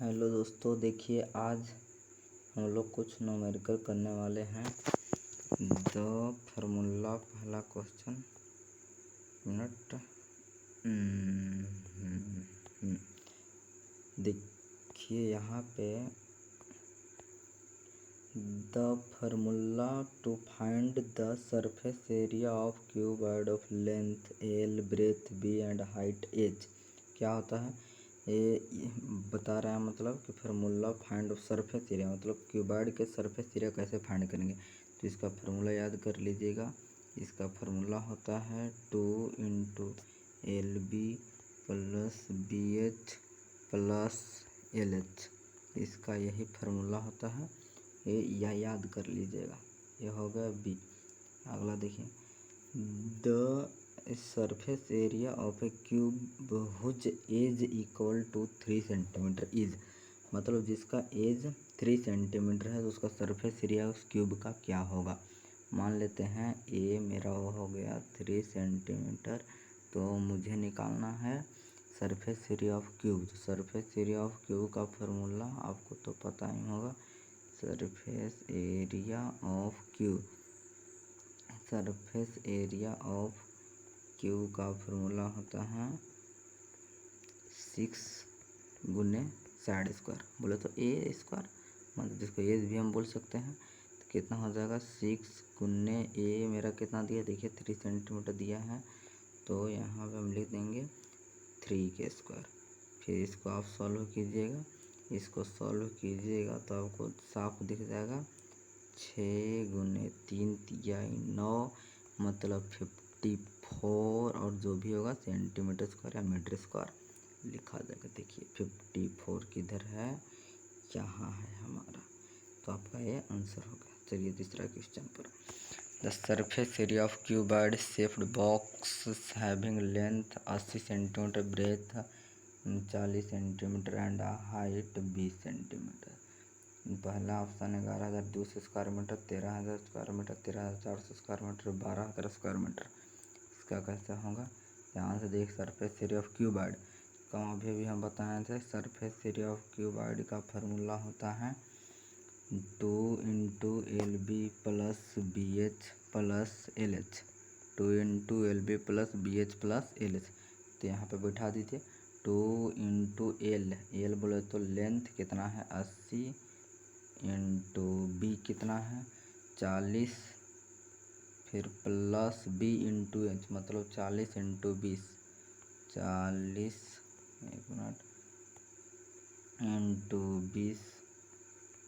Hello दोस्तों, देखिए आज हम लोग कुछ न्यूमेरिकल करने वाले हैं। द फार्मूला पहला क्वेश्चन मिनट। देखिए यहाँ पे the formula to find the surface area of cuboid of length L, breadth B and height H क्या होता है। ये बता रहा है मतलब कि formula find of surface area मतलब क्यूबॉइड के सरफेस एरिया कैसे फाइंड करेंगे। तो इसका फार्मूला याद कर लीजिएगा। इसका फार्मूला होता है 2 × LB plus BH plus LH। इसका यही फार्मूला होता है, ये यह याद कर लीजिएगा। ये हो गया बी। अगला देखिए, the surface area of a cube whose edge equal to 3 centimetre is, मतलब जिसका एज 3 सेंटीमीटर है तो उसका सरफेस एरिया उस क्यूब का क्या होगा। मान लेते हैं ए मेरा हो गया 3 सेंटीमीटर, तो मुझे निकालना है surface area of cube. Surface area of cube का फार्मूला आपको तो पता ही होगा, surface area of cube. Surface area of cube का फार्मूला होता है 6 गुने साइड स्क्वायर, बोले तो ए स्क्वायर, मतलब जिसको एज भी हम बोल सकते हैं। तो कितना हो जाएगा 6 गुने ए मेरा कितना दिया, देखिए 3 सेंटीमीटर दिया है, तो यहाँ पे हम लिख देंगे 3 के स्क्वायर। फिर इसको आप सॉल्व कीजिएगा, इसको सॉल्व कीजिएगा तो आपको साफ दिख जाएगा 6 गुने 3 तिया 9, मतलब 54, और जो भी होगा सेंटीमीटर स्क्वायर या मीटर स्क्वायर लिखा जाएगा। देखिए 54 किधर है, यहाँ है हमारा, तो आपका ये आंसर होगा। चलिए तीसरा क्वेश्चन पर, the surface area of cuboid shaped box having length 80 centimetre, breadth 40 centimetre and height 20 centimetre. पहला option 11,200 square metre, 13,000 square metre, 13,400 square metre, 12,000 square metre. इसका कैसे होगा, ध्यान से देख। सरफेस एरिया ऑफ क्यूबॉइड का अभी हम बताए थे, सरफेस एरिया ऑफ क्यूबॉइड का फार्मूला होता है 2 × LB plus BH plus LH। 2 × LB plus BH plus LH, तो यहाँ पे बैठा दीजिए 2 × L बोले तो लेंथ कितना है 80 इंटू बी कितना है 40, फिर प्लस बी इंटू एच मतलब 40 इंटू 20, 40 एक मिनट इंटू 20,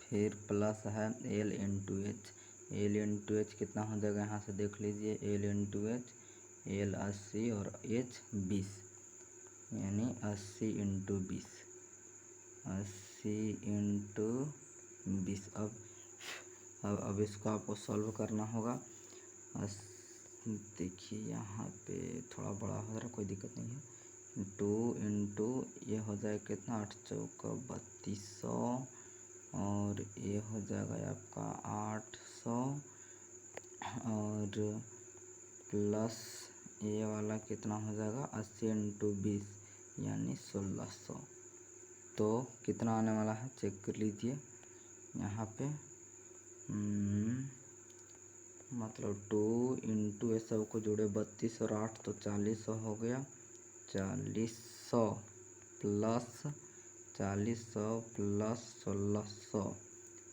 फिर प्लस है L into H. L into H कितना हो जाएगा, यहाँ से देख लीजिए, एल इंटू एच, एल 80 और एच 20, यानी 80 इंटू 20, 80 इंटू 20। अब इसको आपको सॉल्व करना होगा। देखिए यहाँ पे थोड़ा बड़ा हो रहा है, कोई दिक्कत नहीं है। 2 इंटू ये हो जाएगा कितना 8 चौका 3200, और ये हो जाएगा आपका 800, और प्लस ये वाला कितना हो जाएगा 80 इंटू 20 यानी 1600। तो कितना आने वाला है चेक कर लीजिए यहाँ पे, मतलब 2 इंटू ये सब को जोड़े 32 और 8 तो 40 हो गया, 40 प्लस 40 प्लस 1600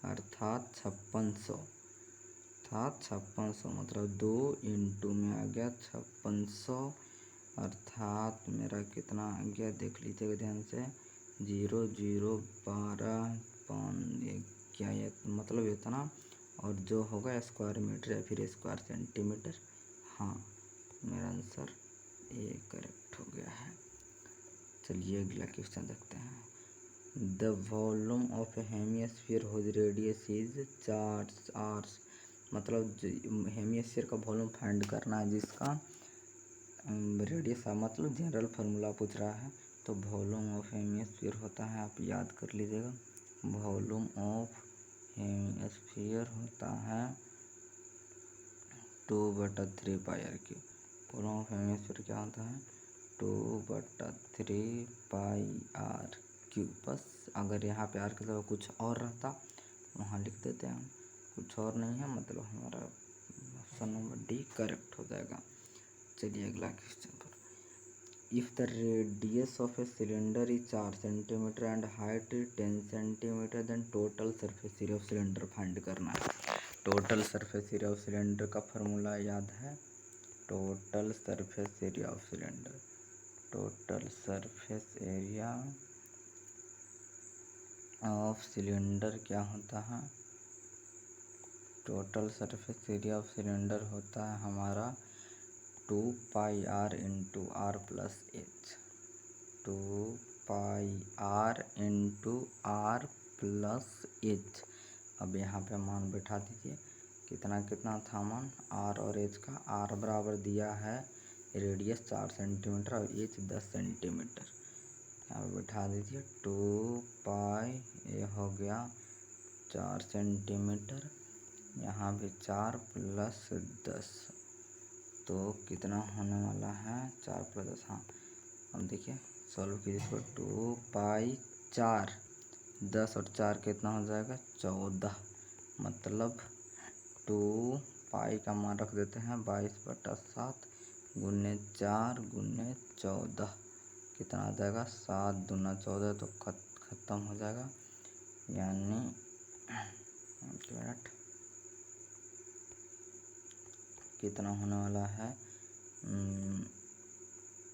अर्थात 5600, अर्थात 5600, मतलब 2 इंटू में आ गया 5600, अर्थात मेरा कितना आ गया देख लीजिएगा ध्यान से, 0 0 12 5 क्या ये मतलब इतना, और जो होगा स्क्वायर मीटर या फिर स्क्वायर सेंटीमीटर। हाँ, मेरा आंसर ये करेक्ट हो गया है। चलिए अगला क्वेश्चन देखते हैं। The volume of a hemisphere whose radius is 4 R's, मतलब हेमिस्फीयर का वॉल्यूम फाइंड करना है जिसका रेडियस मतलब जनरल फार्मूला पूछ रहा है। तो वॉल्यूम ऑफ हेमिस्फीयर होता है, आप याद कर लीजिएगा, वॉल्यूम ऑफ हेमिस्फीयर होता है 2/3 pi r cube. Volume of hemisphere क्या होता है 2/3 पाई आर क्यू। बस अगर यहाँ पे आर के अलावा कुछ और रहता वहाँ लिख देते हैं हम, कुछ और नहीं है, मतलब हमारा ऑप्शन नंबर डी करेक्ट हो जाएगा। चलिए अगला क्वेश्चन पर, if the radius of a cylinder is 4 centimetre and height is 10 centimetre then total surface area of cylinder find करना है। Total surface area of cylinder का फार्मूला याद है, total surface area of cylinder, total surface area of cylinder क्या होता है, total surface area of cylinder होता है हमारा 2πr into are plus H, 2πr into are plus H. अब यहाँ पे मान बैठा दीजिए, कितना कितना था मान, आर और एच का। आर बराबर दिया है रेडियस 4 सेंटीमीटर और एच 10 सेंटीमीटर, यहाँ पे बैठा दीजिए 2π, ये हो गया 4 सेंटीमीटर, यहाँ भी 4 प्लस 10, तो कितना होने वाला है 4 प्लस 10, हाँ अब देखिए सॉल्व कीजिए इसको, 2π 4, 10 और 4 कितना हो जाएगा 14, मतलब 2π का मान रख देते हैं 22/7 गुने 4 गुने 14, कितना आ जाएगा 7 दूना 14, तो ख़त्म हो जाएगा, यानी एक मिनट, कितना होने वाला है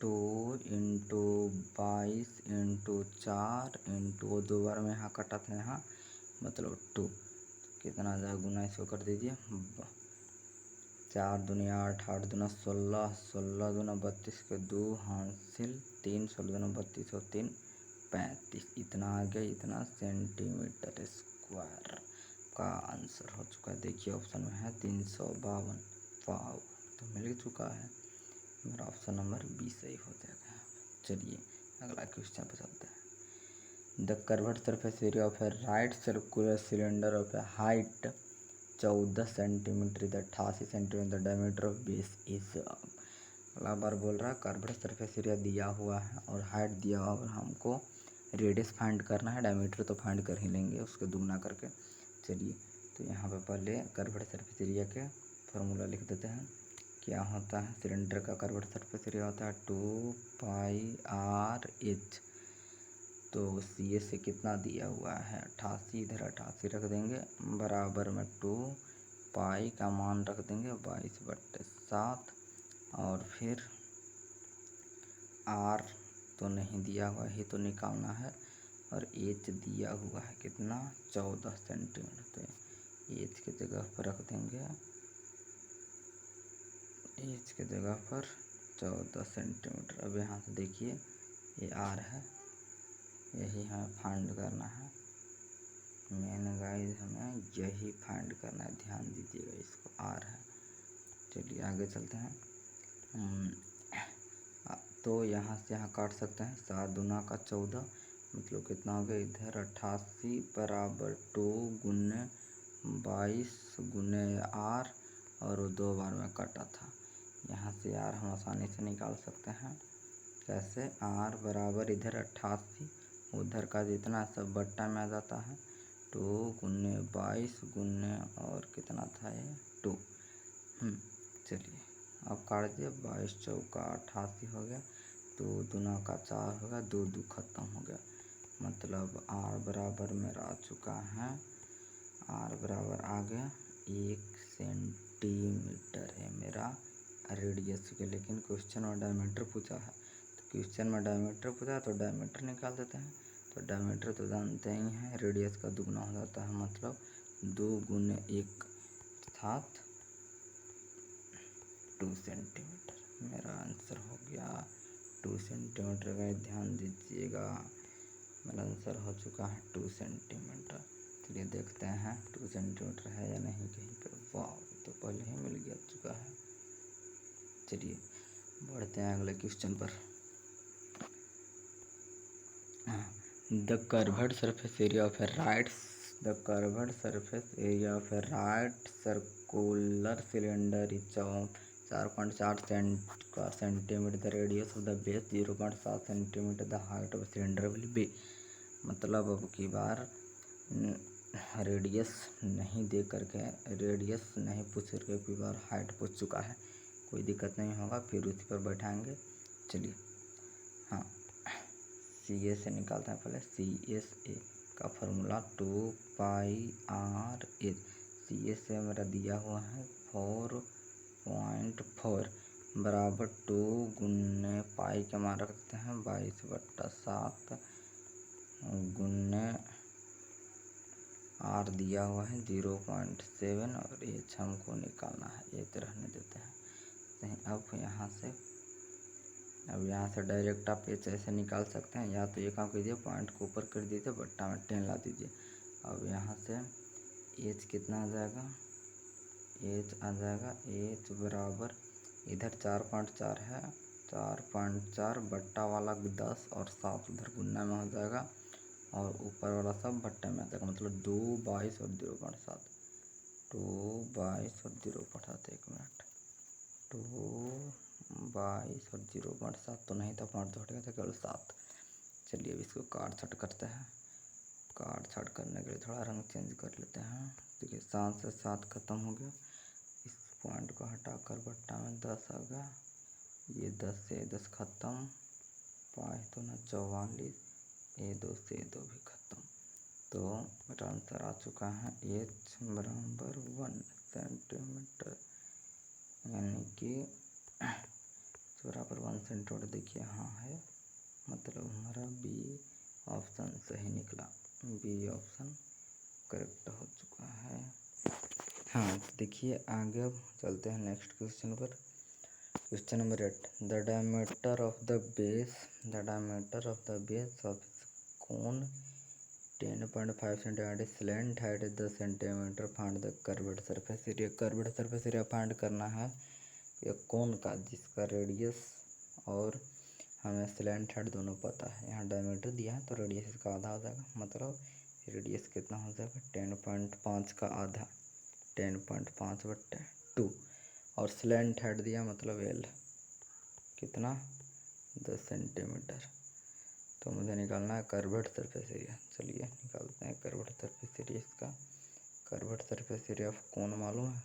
2 इंटू 22 इंटू 4 इंटू 2 बार में यहाँ कटा था यहाँ, मतलब 2, कितना आ जाएगा, गुना इसको कर दीजिए, 4 दूनी 8, 8 दूना 16, 16 दूना 32 के 2 हासिल 3, 16 दूना 32 और 3 35, इतना आ गया, इतना सेंटीमीटर स्क्वायर का आंसर हो चुका है। देखिए ऑप्शन में है 352, वाव, तो मिल चुका है, मेरा ऑप्शन नंबर बी सही हो जाएगा। चलिए अगला क्वेश्चन पर चलते हैं, the curved surface area of A right circular cylinder of A height 14 centimetre, 88 centimetre, diameter of base is, अगला बार बोल रहा है कर्व्ड सरफेस एरिया दिया हुआ है और हाइट दिया हुआ, और हमको रेडियस फाइंड करना है, डायमीटर तो फाइंड कर ही लेंगे उसके दुगना करके। चलिए तो यहाँ पे पहले कर्व्ड सरफेस एरिया के फार्मूला लिख देते हैं, क्या होता है, सिलेंडर का कर्व्ड सरफेस एरिया होता है 2πr एच, तो सी एस से कितना दिया हुआ है 88, इधर 88 रख देंगे, बराबर में 2π का मान रख देंगे 22/7, और फिर आर तो नहीं दिया हुआ, ही तो निकालना है, और एच दिया हुआ है कितना 14 सेंटीमीटर, तो एच की जगह पर रख देंगे, एच की जगह पर 14 सेंटीमीटर। अब यहाँ से देखिए ये आर है, यही हमें फाइंड करना है, मेन गाइस हमें यही फाइंड करना है, ध्यान दीजिएगा, इसको आर है। चलिए आगे चलते हैं, तो यहाँ से यहाँ काट सकते हैं, 7 दूना का 14, मतलब कितना हो गया इधर 88 बराबर 2 गुने 22 गुने आर, और वो 2 बार में कटा था, यहाँ से आर हम आसानी से निकाल सकते हैं, कैसे, आर बराबर इधर 88, उधर का जितना सब बट्टा में आ जाता है, 2 गुने 22 गुने और कितना था ये 2, चलिए अब काट दिया, 22 चौका 88 हो गया, 2 दूना का 4 होगा, 2 2 खत्म हो गया, मतलब आर बराबर मेरा आ चुका है, आर बराबर आ गया 1 सेंटीमीटर है मेरा रेडियस के। लेकिन क्वेश्चन में डायमीटर पूछा है, तो क्वेश्चन में डायमीटर पूछा है तो डायमीटर निकाल देते हैं, तो डायमीटर तो जानते ही हैं रेडियस का दुगना हो जाता है, मतलब 2 गुने 1 अर्थात 2 सेंटीमीटर, मेरा आंसर हो गया 2 सेंटीमीटर का, ध्यान दीजिएगा मेरा आंसर हो चुका है 2 सेंटीमीटर। चलिए देखते हैं 2 सेंटीमीटर है या नहीं कहीं पे, वाह तो पहले ही मिल गया चुका है। चलिए बढ़ते हैं अगले क्वेश्चन पर, the curved surface area of A right, the curved surface area of A right circular cylinder is 4.4 centimetre, the radius of the base 0.7 centimetre, the height of cylinder will be, मतलब अब की बार radius नहीं दे करके, radius नहीं पूछ करके की बार height पूछ चुका है, कोई दिक्कत नहीं होगा, फिर उसी पर बैठाएंगे। चलिए हाँ, सी ए से निकालते हैं पहले। सी एस ए का फॉर्मूला 2πr/h। सी एस से मेरा दिया हुआ है 4.4 बराबर 2 गुन्ने पाई के मान रखते हैं 22/7 गुन्ने आर दिया हुआ है 0.7 और एच हमको निकालना है, एच रहने देते हैं कहीं। अब यहाँ से डायरेक्ट आप एच ऐसे निकाल सकते हैं, या तो ये काम कीजिए, पॉइंट को ऊपर कर दीजिए, बट्टा में 10 ला दीजिए। अब यहाँ से एच कितना आ जाएगा, एच आ जाएगा एच बराबर, इधर 4.4 है, 4.4 बट्टा वाला 10 और 7 उधर गुन्ना में हो जाएगा, और ऊपर वाला सब भट्टे में आ जाएगा, मतलब 2 22 और 0.7, 2 22 और 0.7, 1 मिनट, 2 22 और 0.7 तो नहीं था, 5 हटेगा था, केवल 7। चलिए अब इसको काट छट करते हैं। काट छट करने के लिए थोड़ा रंग चेंज कर लेते हैं। देखिए 7 से 7 खत्म हो गया, इस पॉइंट को हटाकर बट्टा में 10 आ गया, ये 10 से 10 खत्म, 5 तो ना 44, ये 2 से 2 भी खत्म। तो मेरा आंसर आ चुका है एच बराबर 1 सेंटीमीटर, यानी कि बराबर 1 सेंटीमीटर। देखिए हाँ है, मतलब हमारा बी ऑप्शन सही निकला, बी ऑप्शन करेक्ट हो चुका है। हाँ तो देखिए आगे अब चलते हैं नेक्स्ट क्वेश्चन पर। Question number 8, the diameter of the base, the diameter of the base of cone 10.5 centimetre, slant height 10 centimetre, find the curved surface area. Curved surface area find करना है या कोन का, जिसका रेडियस और हमें स्लैंट हाइट दोनों पता है। यहाँ डायमीटर दिया है तो रेडियस इसका आधा हो जाएगा, मतलब रेडियस कितना हो जाएगा 10.5 का आधा, 10.5/2, और स्लैंट हाइट दिया मतलब एल कितना 10 सेंटीमीटर। तो मुझे निकालना है कर्व्ड सरफेस एरिया। चलिए निकालते हैं कर्व्ड सरफेस एरिया इसका। Curved surface area of cone मालूम है,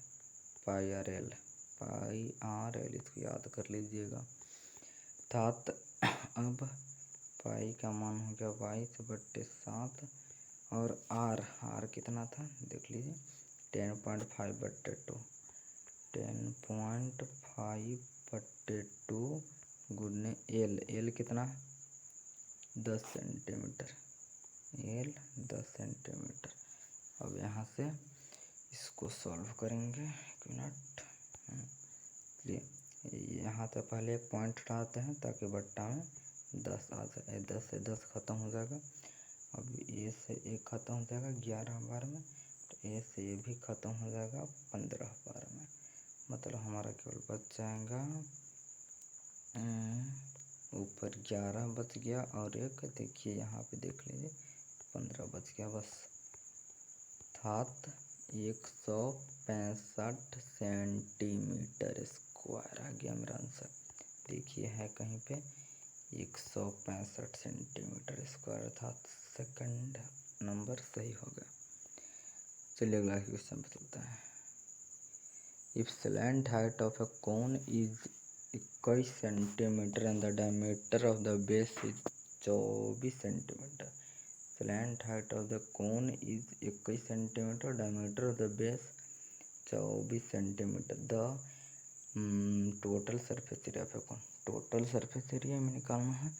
πr/l, πr/l, इसको याद कर लीजिएगा। अर्थात अब पाई का मान हो गया 22/7 और आर कितना था देख लीजिए 10.5/2, 10.5/2 गुने एल कितना 10 सेंटीमीटर, एल 10 सेंटीमीटर। अब यहाँ से इसको सॉल्व करेंगे, एक मिनट। चलिए यहाँ से पहले एक पॉइंट हटाते हैं ताकि बट्टा में 10 आ जाए, 10 से 10 खत्म हो जाएगा। अब ए से ए खत्म हो जाएगा 11 बार में, तो ए से ए भी खत्म हो जाएगा 15 बार में, मतलब हमारा केवल बच जाएगा ऊपर 11 बच गया और एक देखिए यहाँ पे देख लीजिए 15 बच गया बस। अर्थात 165 सेंटीमीटर स्क्वायर आ गया मेरा आंसर। देखिए है कहीं पे 165 सेंटीमीटर स्क्वायर, अर्थात सेकंड नंबर सही हो गया। चलिए अगला क्वेश्चन पे चलते हैं। If slant height of a cone is 21 centimetre and the diameter of the base is 24 centimetre, slant height of the cone is 21 centimetre, diameter of the base 24 centimetre, the total surface area of a cone. Total surface area में निकालना है।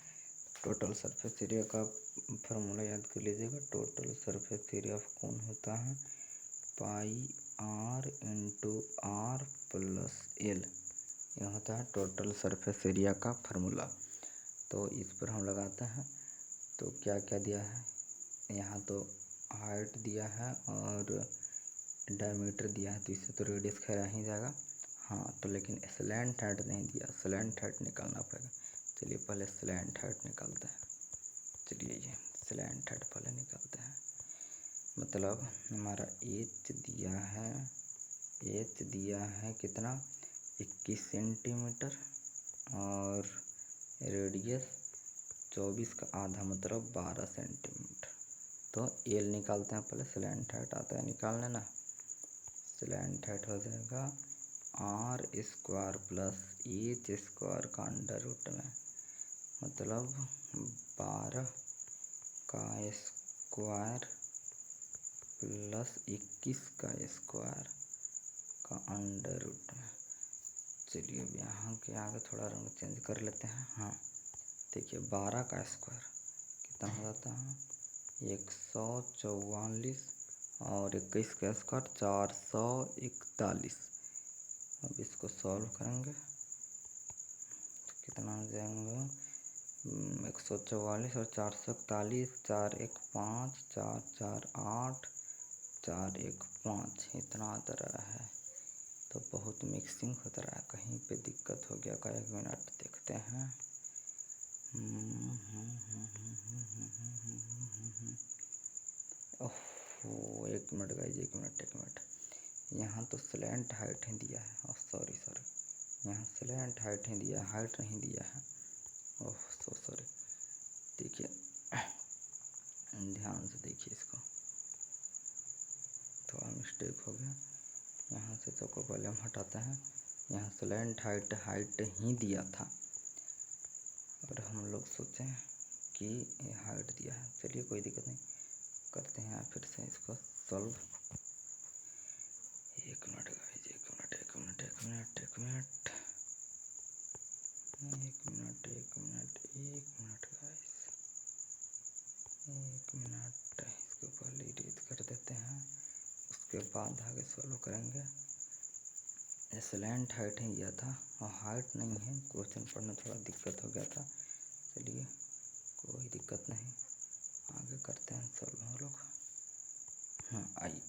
Total surface area का formula याद कर लीजिएगा। Total surface area of cone होता है πr × r + l, यह होता है टोटल सरफेस एरिया का फार्मूला। तो इस पर हम लगाते हैं। तो क्या क्या दिया है यहाँ, तो हाइट दिया है और डायमीटर दिया है, तो इससे तो रेडियस खैर आ ही जाएगा। हाँ तो लेकिन स्लैंट हाइट नहीं दिया, स्लैंट हाइट निकालना पड़ेगा। चलिए पहले स्लैंट हाइट निकालते हैं। चलिए ये स्लैंट हाइट पहले निकालते हैं। मतलब हमारा एच दिया है कितना 21 सेंटीमीटर और रेडियस 24 का आधा मतलब 12 सेंटीमीटर। तो एल निकालते हैं, पहले स्लैंट हाइट आता है निकालने ना। स्लैंट हाइट हो जाएगा R square plus H square का अंडर रूट में, मतलब 12 का स्क्वायर प्लस 21 का स्क्वायर का अंडर रूट में। चलिए अब यहाँ के आगे थोड़ा रंग चेंज कर लेते हैं। हाँ देखिए 12 का स्क्वायर कितना हो जाता है 144 और 21 का स्क्वायर 441। अब इसको सॉल्व करेंगे तो कितना हो जाएंगे 144 और 441, 4 1 5, 4 4 8, 4 1 5 इतना आता रहा है। तो बहुत मिक्सिंग होता रहा है, कहीं पे दिक्कत हो गया का, 1 मिनट देखते हैं। ओह 1 मिनट गाइस, 1 मिनट। यहाँ तो स्लैंट हाइट ही दिया है, ओह सॉरी यहाँ स्लैंट हाइट ही दिया, हाइट नहीं दिया है, ओह सो सॉरी। देखिए ध्यान से देखिए, इसको थोड़ा मिस्टेक हो गया। यहाँ से सबको पहले हम हटाते हैं। यहाँ स्लैंट हाइट ही दिया था और हम लोग सोचे कि ये हाइट दिया है। चलिए कोई दिक्कत नहीं, करते हैं फिर से इसको solve. 1 minute guys, 1 minute guys, 1 minute. इसको पहले रीड कर देते हैं, उसके बाद आगे सॉल्व करेंगे। स्लैंट हाइट ही दिया था और हाइट नहीं है, क्वेश्चन पढ़ने थोड़ा दिक्कत हो गया था। चलिए कोई दिक्कत नहीं, आगे करते हैं सॉल्व हम लोग। हाँ आइए,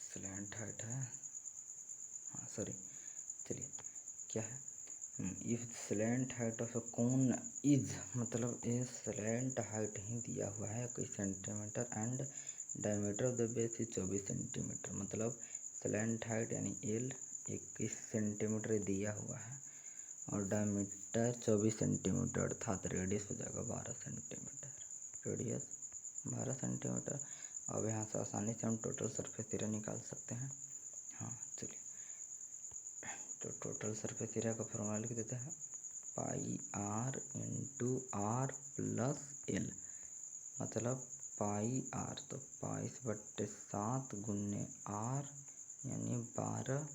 स्लैंट हाइट है, हाँ सॉरी, चलिए क्या है, if slant height of a cone is, मतलब ये स्लैंट हाइट ही दिया हुआ है 21 centimetre and diameter of the base is 24 centimetre, मतलब स्लैंट हाइट यानी एल 21 सेंटीमीटर दिया हुआ है और डायमीटर 24 सेंटीमीटर, अर्थात रेडियस हो जाएगा 12 सेंटीमीटर, रेडियस 12 सेंटीमीटर। अब यहाँ से आसानी से हम टोटल सरफेस एरिया निकाल सकते हैं। हाँ चलिए, तो टोटल सरफेस एरिया का फॉर्मूला लिख देते हैं, pi r into are plus l, मतलब पाई आर तो 22/7 गुन्ने आर यानी 12,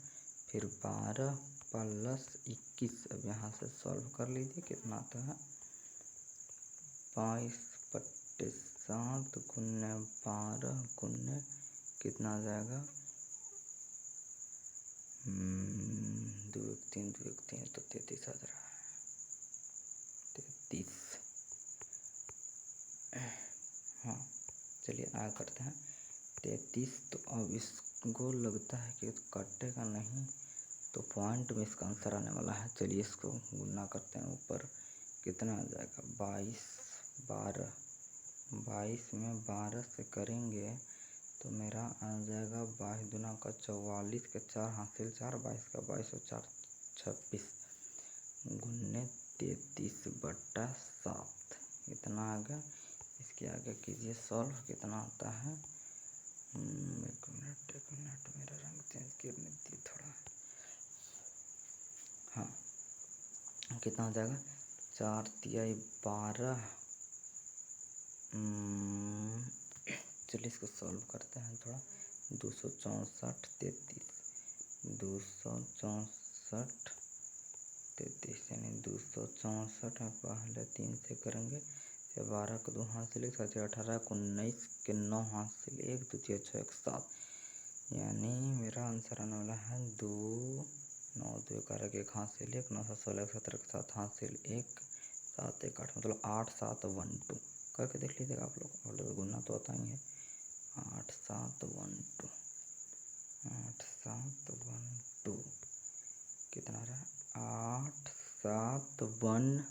फिर 12 प्लस 21। अब यहाँ से सॉल्व कर लीजिए कितना आता है 22/7 गुन्ने 12 गुन्ने कितना आ जाएगा 2 1 3 तो 33 आ रहा है, 33। हाँ चलिए आगे करते हैं 33। तो अब इसको लगता है कि कटेगा नहीं, तो पॉइंट में इसका आंसर आने वाला है। चलिए इसको गुना करते हैं, ऊपर कितना आ जाएगा 22 12, 22 में 12 से करेंगे तो मेरा आ जाएगा 22 दूना का 44 के 4 हासिल 4, 22 का 22 और 4 26 गुन्ने 33/7 इतना आ गया। इसके आगे कीजिए सॉल्व, कितना आता है 1 मिनट मेरा रंग चेंज करने दिए थोड़ा। हाँ कितना हो जाएगा 4 तिहाई 12। चलिए इसको सॉल्व करते हैं थोड़ा, 264 33, 264 33 यानी 264 में पहले 3 से करेंगे, 12 को 2 हाथ से 18 को 19 के 9 हाथ से 1 2 3 6 1 7, यानी मेरा आंसर आने वाला है 2 9 2 11 के 1 हाथ से 1 9 7 16 17 के 7 हाथ से 1 7 1 8, मतलब 8 7 1 2 करके देख लीजिएगा आप लोग, और गुना तो आता ही है 8 7 1 2, 8 7 1 2 कितना रहा 8 7 1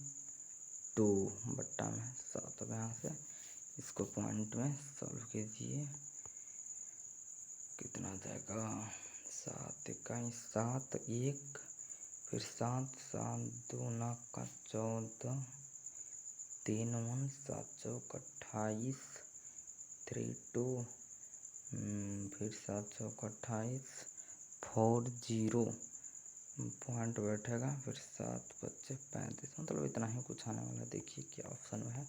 2 बट्टा में 7। अब यहाँ से इसको पॉइंट में सॉल्व कीजिए, कितना आ जाएगा 7 1 7 1 फिर 7 7 दूना का 14, 3 1 7 चौक 28, 3 2, फिर 7 चौक 28, 4 0 पॉइंट बैठेगा, फिर 7 5 35, मतलब इतना ही कुछ आने वाला। देखिए क्या ऑप्शन में है,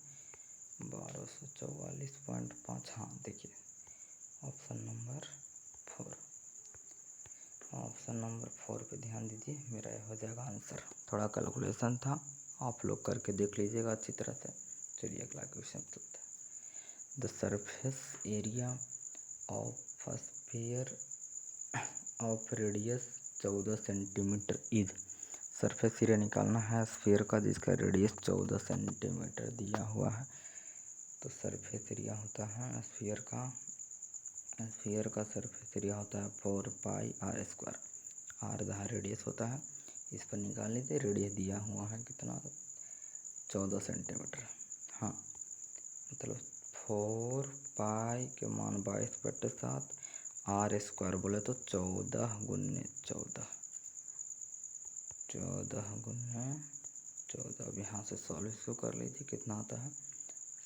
1244.5। हाँ देखिए ऑप्शन नंबर 4, ऑप्शन नंबर 4 पे ध्यान दीजिए, मेरा यह हो जाएगा आंसर। थोड़ा कैलकुलेशन था, आप लोग करके देख लीजिएगा अच्छी तरह से। चलिए अगला क्वेश्चन चलते हैं। The surface area of a sphere of radius 14 centimetre is. Surface area निकालना है स्फीयर का जिसका रेडियस 14 सेंटीमीटर दिया हुआ है। तो सरफेस एरिया होता है स्फीयर का सरफेस एरिया होता है 4πr²। आर जहाँ रेडियस होता है, इस पर निकाल लीजिए। रेडियस दिया हुआ है कितना, 14 सेंटीमीटर। हाँ मतलब 4π के मान 22/7, r² बोले तो 14 गुने 14, 14 गुने 14। अब यहाँ से सॉल्व इसको कर लीजिए, कितना आता है,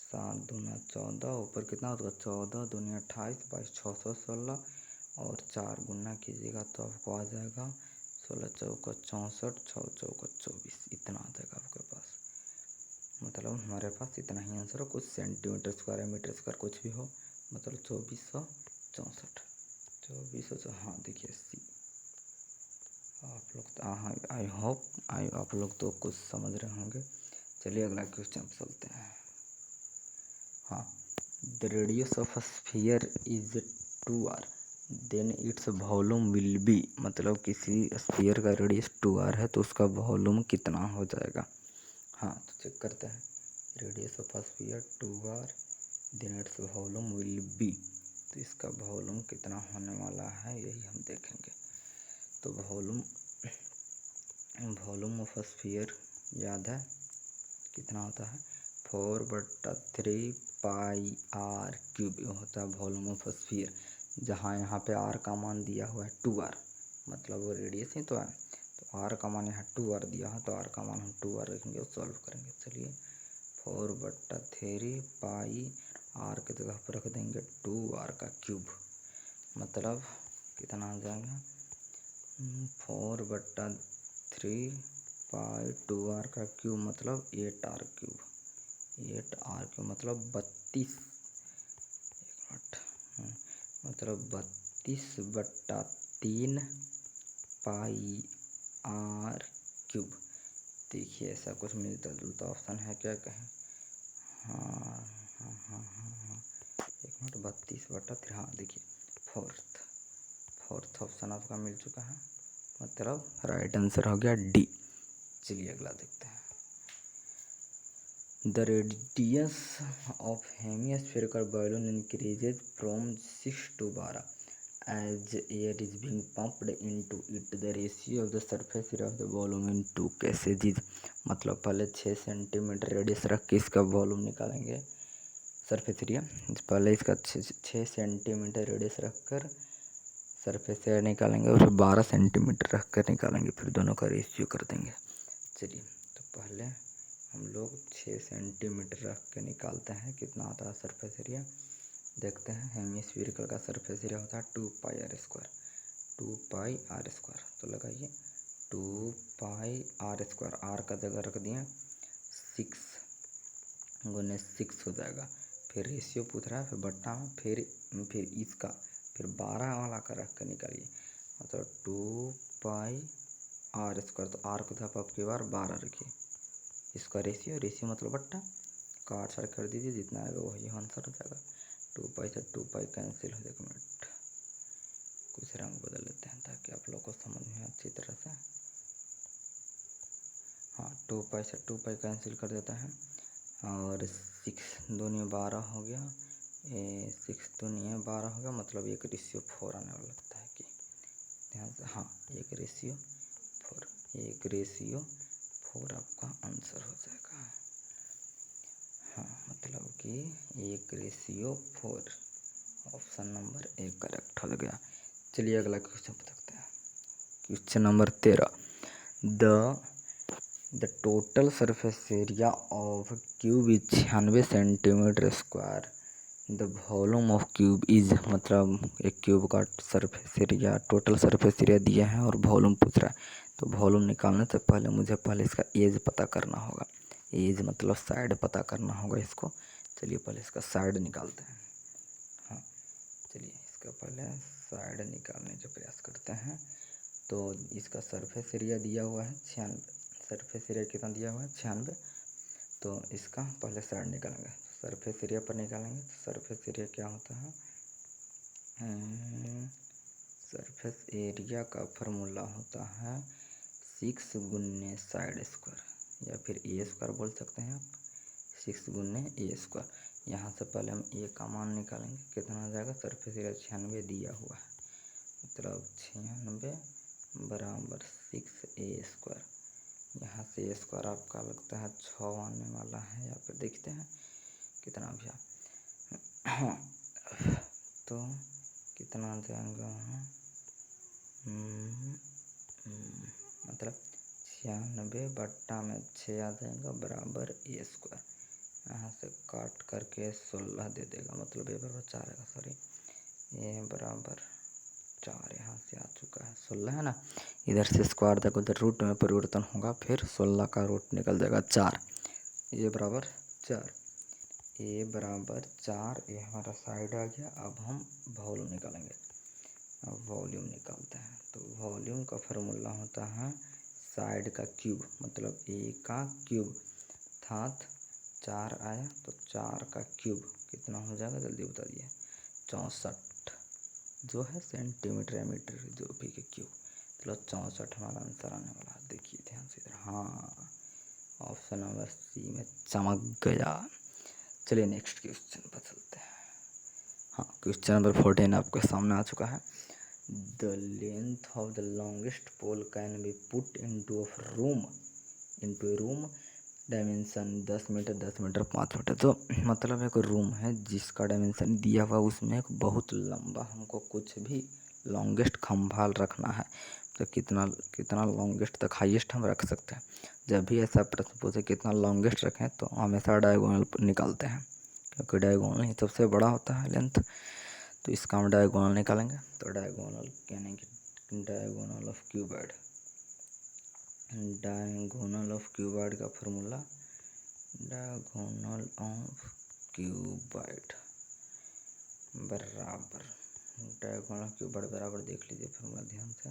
7 दूना 14, ऊपर कितना होगा 14 दूनी 28, 22 616, और 4 गुना कीजिएगा तो आपको आ जाएगा 16 चौका 64, 6 चौका 24, इतना आ जाएगा आपके पास। मतलब हमारे पास इतना ही आंसर हो, कुछ सेंटीमीटर स्क्वायर या मीटर स्क्वायर कुछ भी हो, मतलब 2464, 2400। हाँ देखिए सी, आप लोग तो हाँ आई होप आप लोग तो कुछ समझ रहे होंगे। चलिए अगला क्वेश्चन चलते हैं। हाँ, the radius of a sphere is 2r, then its volume will be. मतलब किसी स्फीयर का रेडियस 2r है तो उसका वॉल्यूम कितना हो जाएगा। हाँ तो चेक करते हैं। Radius of a sphere 2r, then its volume will be, तो इसका वॉल्यूम कितना होने वाला है यही हम देखेंगे। तो वॉल्यूम ऑफ अ स्फीयर याद है कितना होता है, 4/3πr³ होता है वॉल्यूम ऑफ अ स्फीयर। जहाँ यहाँ पे r का मान दिया हुआ है 2r, मतलब वो रेडियस ही तो है, तो r का मान यहाँ 2r दिया है, तो r का मान हम 2r रखेंगे और सॉल्व करेंगे। चलिए 4/3π, r की जगह पर रख देंगे 2r³, मतलब कितना आ जाएगा, 4/3π 2r³, मतलब 8r³, 8r³ मतलब 32, एक मिनट, मतलब 32/3πr³। देखिए ऐसा कुछ मिलता जुलता ऑप्शन है क्या, कहें, हाँ हाँ हाँ हाँ हाँ, एक मिनट, 32/3, हाँ देखिए फोर्थ ऑप्शन आपका मिल चुका है, मतलब राइट आंसर हो गया डी। चलिए अगला देखते हैं। The radius of hemispherical balloon increases from 6 to 12 as air is being pumped into it. The ratio of the surface area of the volume into cases is. मतलब पहले 6 सेंटीमीटर रेडियस रख के इसका वॉल्यूम निकालेंगे, सरफेस एरिया। पहले इसका 6 centimetre radius रख curved surface area निकालेंगे, और फिर 12 सेंटीमीटर रख कर निकालेंगे, फिर दोनों का रेशियो कर देंगे। चलिए तो पहले हम लोग 6 सेंटीमीटर रख के निकालते हैं कितना आता है सरफेस एरिया। देखते हैं, हेमिस्फेरिकल का सरफेस एरिया होता है 2πr², 2πr²। तो लगाइए 2πr², r का जगह रख दिए 6 गुने 6 हो जाएगा। फिर रेशियो पूछ रहा है, फिर बट्टा में, फिर इसका, फिर 12 वाला का रख कर निकालिए, मतलब 2πr²। तो r को जब आपकी बार 12 रखिए, इसका रेशियो मतलब बट्टा, काट साट कर दीजिए, जितना आएगा वही आंसर हो जाएगा। 2π से 2π कैंसिल हो जाएगा। मिनट, कुछ रंग बदल लेते हैं ताकि आप लोग को समझ में अच्छी तरह से। हाँ 2π से 2π कैंसिल कर देता है, और 6 दूनी 12 हो गया, 6 दूनी 12 हो गया, मतलब एक रेशियो 4 आने वाला लगता है कि ध्यान से। हाँ एक रेशियो 4 आपका आंसर हो जाएगा। हाँ मतलब कि 1/4, ऑप्शन नंबर 1 करेक्ट हो गया। चलिए अगला क्वेश्चन देखते हैं। Question number 13। The total surface area of cube is 96 centimetre square. The volume of cube is, मतलब एक क्यूब का surface area, total surface area दिया है और वॉल्यूम पूछ रहा है। तो वॉल्यूम निकालने से पहले मुझे पहले इसका एज पता करना होगा। एज मतलब साइड पता करना होगा इसको। चलिए पहले इसका साइड निकालते हैं। हाँ चलिए इसका पहले साइड निकालने का प्रयास करते हैं। तो इसका सरफेस एरिया दिया हुआ है 96। सरफेस एरिया कितना दिया हुआ है 96। तो इसका पहले साइड निकालेंगे। सरफेस एरिया पर निकालेंगे। तो सरफेस एरिया क्या होता है, सरफेस एरिया का फार्मूला होता है 6 गुन्ने साइड स्क्वायर, या फिर ए स्क्वायर बोल सकते हैं आप। 6 गुन्ने ए स्क्वायर। यहाँ से पहले हम ए का मान निकालेंगे, कितना आ जाएगा। सरफेस एरिया 96 दिया हुआ है, मतलब 96 बराबर 6 ए स्क्वायर। यहाँ से ए स्क्वायर आपका लगता है 6 आने वाला है, या फिर देखते हैं कितना भी तो कितना आ जाएगा, मतलब 96 बट्टा में 6 आ जाएगा बराबर ए स्क्वायर। यहाँ से काट करके 16 दे देगा, मतलब ए बराबर 4 आएगा। सॉरी, ए बराबर 4 यहाँ से आ चुका है, 16 है ना। इधर से स्क्वायर देखो, उधर रूट में परिवर्तन होगा, फिर 16 का रूट निकल जाएगा 4। ए बराबर 4, ए बराबर 4, ये हमारा साइड आ गया। अब हम वॉल्यूम निकालेंगे। अब वॉल्यूम निकालते हैं। तो वॉल्यूम का फार्मूला होता है साइड का क्यूब, मतलब ए का क्यूब था 4 आया, तो 4 का क्यूब कितना हो जाएगा जल्दी बता दिए। 64 जो है सेंटीमीटर या मीटर जो भी के क्यूब, चलो 64 हमारा आंसर आने वाला है। देखिए ध्यान से इधर, हाँ ऑप्शन नंबर सी में चमक गया। चलिए नेक्स्ट क्वेश्चन पर चलते हैं। हाँ क्वेश्चन नंबर 14 आपके सामने आ चुका है। The length of the longest pole can be put into a room dimension 10 metre 10 metre 5 metre. तो मतलब एक रूम है जिसका डायमेंशन दिया हुआ, उसमें एक बहुत लंबा हमको कुछ भी लॉन्गेस्ट खंभा रखना है। तो कितना कितना लॉन्गेस्ट तक हाईएस्ट हम रख सकते हैं। जब भी ऐसा प्रश्न पूछे कितना लॉन्गेस्ट रखें, तो हमेशा डायगोनल निकालते हैं, क्योंकि डायगोनल ही सबसे बड़ा होता है लेंथ। तो इसका हम डायगोनल निकालेंगे। तो डायगोनल यानी कि diagonal of cuboid, diagonal of cuboid का फार्मूला, डायगोनल ऑफ क्यूबॉइड बराबर, डायगोनल ऑफ क्यूबॉइड बराबर देख लीजिए फार्मूला ध्यान से।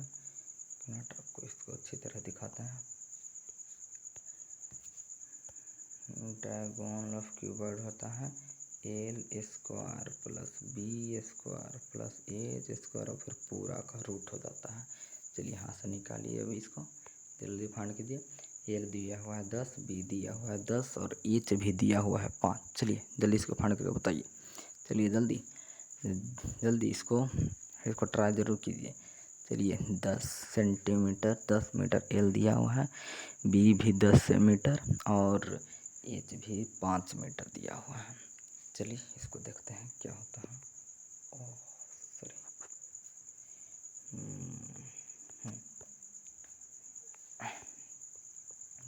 मिनट आपको इसको अच्छी तरह दिखाते हैं। डायगोनल ऑफ क्यूबॉइड होता है l square plus b square plus a square, और फिर पूरा का रूट हो जाता है। चलिए यहाँ से निकालिए अभी इसको, जल्दी फाइंड कीजिए। एल दिया हुआ है 10, बी दिया हुआ है 10, और एच भी दिया हुआ है 5। चलिए जल्दी इसको फाइंड करके बताइए। चलिए जल्दी जल्दी इसको ट्राई ज़रूर कीजिए। चलिए 10 सेंटीमीटर 10 मीटर एल दिया हुआ है, बी भी 10 मीटर, और एच भी 5 मीटर दिया हुआ है। चलिए इसको देखते हैं क्या होता है। ओह सॉरी,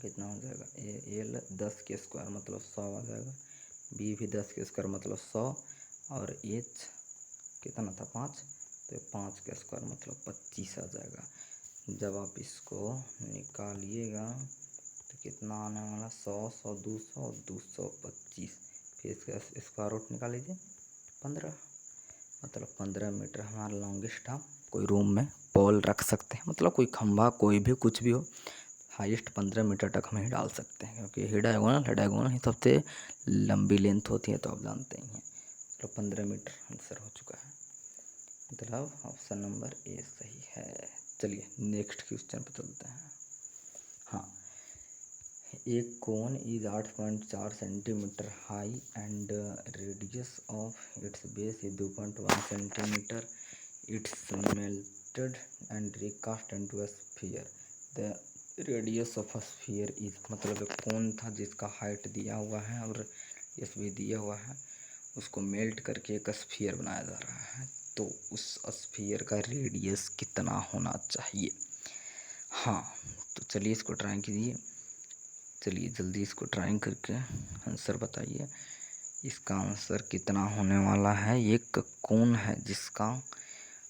कितना हो जाएगा, एल 10 के स्क्वायर मतलब 100 आ जाएगा, बी भी 10 के स्क्वायर मतलब 100, और एच कितना था 5, तो 5 के स्क्वायर मतलब 25 आ जाएगा। जब आप इसको निकालिएगा तो कितना आने वाला, 100 100 200 225, फिर इसका स्क्वायर रूट निकाल लीजिए 15, मतलब 15 मीटर हमारा लॉन्गेस्ट हम कोई रूम में पोल रख सकते हैं, मतलब कोई खंभा कोई भी कुछ भी हो, हाईएस्ट 15 मीटर तक हम ही डाल सकते हैं, क्योंकि ही डायगोनल ही सबसे लंबी लेंथ होती है, तो आप जानते ही हैं। तो 15 मीटर आंसर हो चुका है, मतलब ऑप्शन नंबर ए सही है। चलिए नेक्स्ट क्वेश्चन पर चलते हैं। हाँ, एक cone is 8.4 centimetre high and radius of its base is 2.1 centimetre. It's melted and recast into a sphere. The radius of a sphere is, मतलब एक कोन था जिसका हाइट दिया हुआ है और रेडियस भी दिया हुआ है, उसको मेल्ट करके एक स्फीयर बनाया जा रहा है। तो उस स्फीयर का रेडियस कितना होना चाहिए। हाँ, तो तो चलिए इसको ट्राई कीजिए। चलिए जल्दी इसको ट्राई करके आंसर बताइए। इसका आंसर कितना होने वाला है। एक कोन है जिसका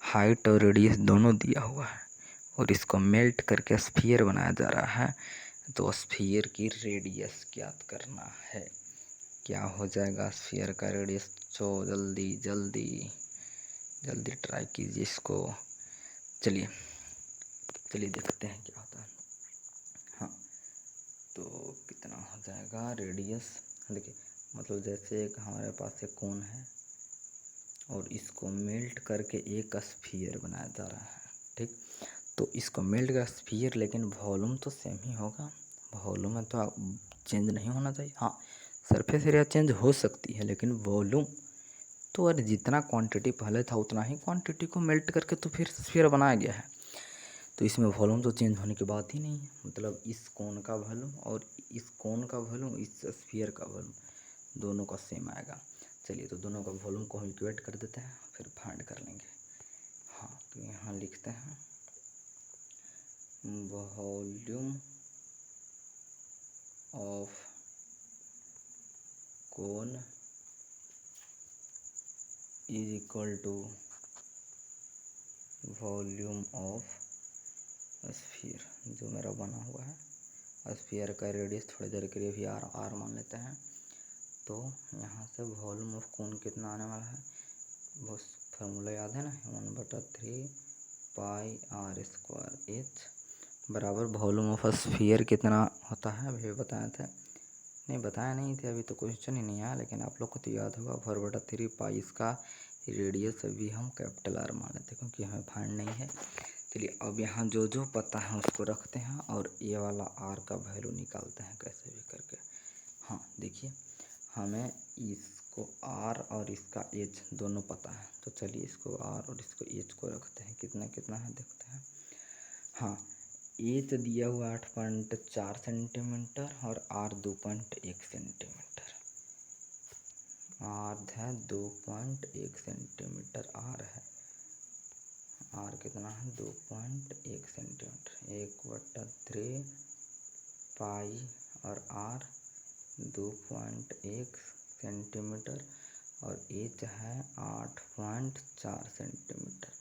हाइट और रेडियस दोनों दिया हुआ है और इसको मेल्ट करके स्फीयर बनाया जा रहा है। तो स्फीयर की रेडियस ज्ञात करना है। क्या हो जाएगा स्फीयर का रेडियस। तो जल्दी जल्दी जल्दी ट्राई कीजिए इसको। चलिए चलिए देखते हैं क्या होता है। हाँ, तो कितना हो जाएगा रेडियस। देखिए मतलब जैसे एक हमारे पास एक कोन है और इसको मेल्ट करके एक स्फीयर बनाया जा रहा है। ठीक, तो इसको मेल्ट का स्फीयर, लेकिन वॉल्यूम तो सेम ही होगा। वॉल्यूम में तो चेंज नहीं होना चाहिए। हाँ, सरफेस एरिया चेंज हो सकती है लेकिन वॉल्यूम तो अरे जितना क्वांटिटी पहले था उतना ही क्वांटिटी को मेल्ट करके तो फिर स्फीयर बनाया गया है। तो इसमें वॉल्यूम तो चेंज होने की बात ही नहीं है। मतलब इस कोन का वॉल्यूम और इस कोन का वॉल्यूम, इस स्फीयर का वॉल्यूम दोनों का सेम आएगा। चलिए तो दोनों का वॉल्यूम को हम इक्वेट कर देते हैं, फिर फाइंड कर लेंगे। हाँ, तो यहाँ लिखते हैं volume of cone is equal to volume of sphere, जो मेरा बना हुआ है। स्फीयर का रेडियस थोड़ी देर के लिए भी आर मान लेते हैं। तो यहाँ से वॉल्यूम ऑफ कोन कितना आने वाला है, वो फार्मूला याद है ना, 1/3 पाई आर स्क्वायर एच बराबर वॉल्यूम ऑफ स्फीयर कितना होता है अभी बताए थे। नहीं बताया नहीं थे, अभी तो क्वेश्चन ही नहीं आया, लेकिन आप लोग को तो याद होगा 4/3 पाई। इसका रेडियस अभी हम कैपिटल आर मान लेते हैं क्योंकि हमें फाइंड नहीं है। चलिए अब यहाँ जो जो पता है उसको रखते हैं और ये वाला आर का वैल्यू निकालते हैं कैसे भी करके। हाँ देखिए, हमें इसको आर और इसका एच दोनों पता है, तो चलिए इसको आर और इसको एच को रखते हैं। कितना कितना है देखते हैं। हाँ, एच दिया हुआ 8.4 सेंटीमीटर और आर 2.1 सेंटीमीटर। आर है 2.1 सेंटीमीटर आर है। आर कितना है 2.1 सेंटीमीटर। 1/3 पाई और आर 2.1 सेंटीमीटर और एच है 8.4 सेंटीमीटर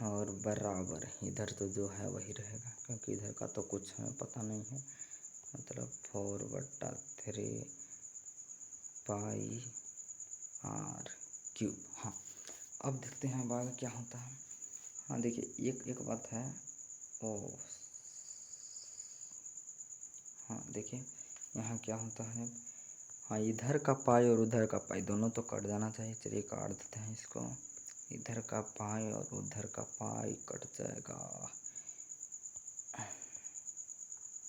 और बराबर इधर तो जो है वही रहेगा क्योंकि इधर का तो कुछ हमें पता नहीं है। मतलब 4/3 पाई आर क्यूब। हाँ, अब देखते हैं अब आगे क्या होता है। हाँ देखिए एक बात है। ओ हाँ देखिए यहाँ क्या होता है। हाँ, इधर का पाई और उधर का पाई दोनों तो कट जाना चाहिए। चलिए काट देते हैं इसको। इधर का पाई और उधर का पाई कट जाएगा।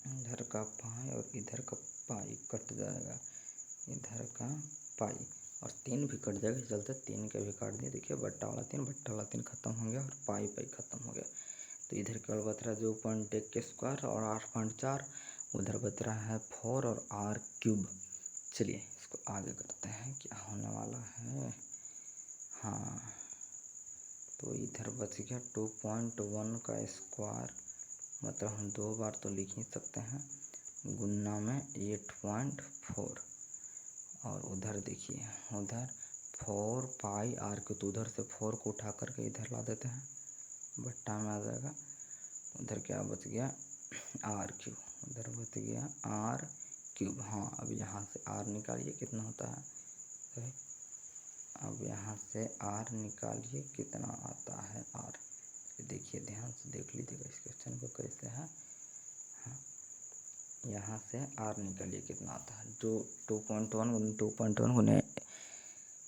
इधर का पाई और इधर का पाई कट जाएगा। इधर का पाई और 3 भी कट जाएगा। चलते 3 के भी काट दिए। देखिए बट्टा वाला 3 खत्म हो गया और पाई खत्म हो गया। तो इधर केवल बच रहा है 2.1 के स्क्वायर और 8.4। उधर बच रहा है 4 और आर क्यूब। चलिए इसको आगे करते हैं क्या होने वाला है। हाँ, तो इधर बच गया 2.1 का स्क्वायर, मतलब हम 2 बार तो लिख ही सकते हैं, गुन्ना में 8.4। और उधर देखिए उधर 4 पाई आर क्यूब, तो उधर से 4 को उठा करके इधर ला देते हैं, बट्टा में आ जाएगा। उधर क्या बच गया आर क्यूब, उधर बच गया आर क्यूब। हाँ, अब यहाँ से आर निकालिए कितना होता है। तो अब यहाँ से आर निकालिए कितना आता है आर। देखिए ध्यान से देख लीजिएगा इस क्वेश्चन को कैसे है। हाँ, यहाँ से आर निकालिए कितना आता है। जो 2.1 गुने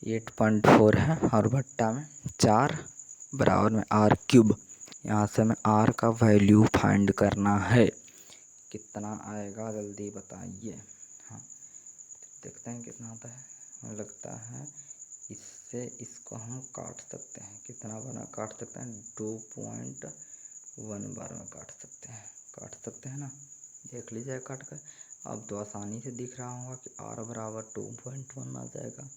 8.4 है और भट्टा में 4 बराबर में आर क्यूब। यहाँ से हमें आर का वैल्यू फाइंड करना है। कितना आएगा जल्दी बताइए। हाँ, देखते हैं कितना आता है। हमें लगता है इससे इसको हम काट सकते हैं। कितना बना काट सकते हैं 2.1 बार में काट सकते हैं ना। देख लीजिए काट कर। अब तो आसानी से दिख रहा होगा कि आर बराबर 2.1 आ जाएगा।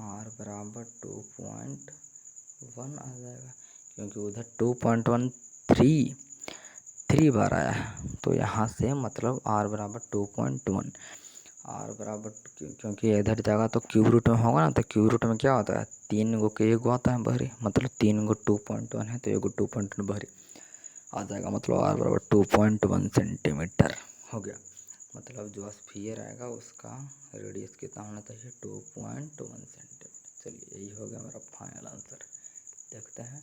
आर बराबर 2.1 आ जाएगा क्योंकि उधर 2.13 3 बार आया है, तो यहाँ से मतलब r बराबर 2.1, r बराबर क्योंकि इधर जाएगा तो क्यूब रूट में होगा ना, तो क्यूब रूट में क्या होता है 3 गो के 1 गो आता है बहरी, मतलब 3 गो 2.1 है तो 1 गो 2.1 बहरी आ जाएगा, मतलब r बराबर 2.1 सेंटीमीटर हो गया। मतलब जो स्फीयर आएगा उसका रेडियस कितना होना चाहिए 2.1 सेंटीमीटर। चलिए यही हो गया मेरा फाइनल आंसर। देखते हैं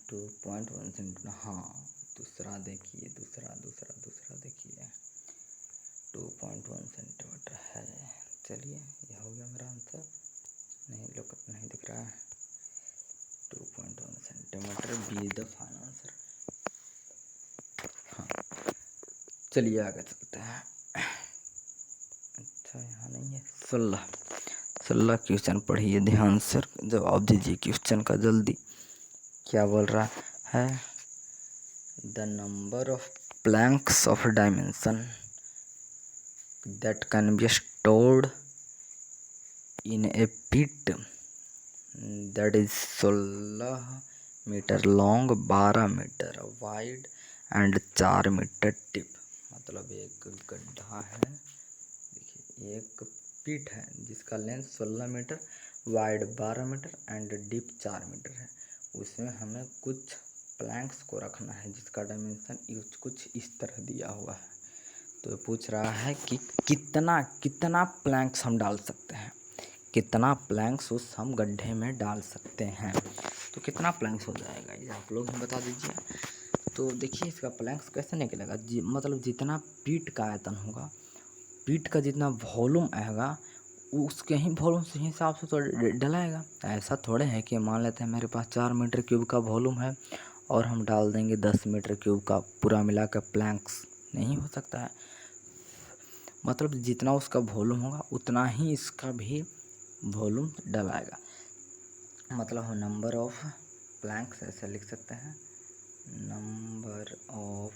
2.1 सेंटीमीटर। हाँ दूसरा देखिए, दूसरा देखिए 2.1 सेंटीमीटर है। चलिए यह हो गया मेरा आंसर। नहीं दिख रहा है 2.1 centimetre B is the final answer. हाँ चलिए आगे चलते हैं। अच्छा यहाँ नहीं है। 16 क्वेश्चन पढ़िए ध्यान से, जवाब दीजिए क्वेश्चन का जल्दी। क्या बोल रहा है, the number of planks of dimension that can be stored in a pit that is 16 metre long, 12 metre wide and 4 metre deep. मतलब एक गड्ढा है, देखिए एक पिट है जिसका length 16 metre, wide 12 metre and deep 4 metre है। उसमें हमें कुछ प्लैंक्स को रखना है जिसका डायमेंशन कुछ इस तरह दिया हुआ है। तो पूछ रहा है कि कितना प्लैंक्स हम डाल सकते हैं, कितना प्लैंक्स उस हम गड्ढे में डाल सकते हैं। तो कितना प्लैंक्स हो जाएगा ये आप लोग ही बता दीजिए। तो देखिए इसका प्लैंक्स कैसे निकलेगा, मतलब जितना पीठ का आयतन होगा, पीठ का जितना वॉल्यूम आएगा उसके ही वॉल्यूम से हिसाब से तो डलाएगा। ऐसा थोड़े है कि मान लेते हैं मेरे पास 4 मीटर क्यूब का वॉल्यूम है और हम डाल देंगे 10 मीटर क्यूब का पूरा मिला कर प्लैंक्स, नहीं हो सकता है। मतलब जितना उसका वॉल्यूम होगा उतना ही इसका भी वॉल्यूम डलाएगा। मतलब हम नंबर ऑफ प्लैंक्स ऐसे लिख सकते हैं, नंबर ऑफ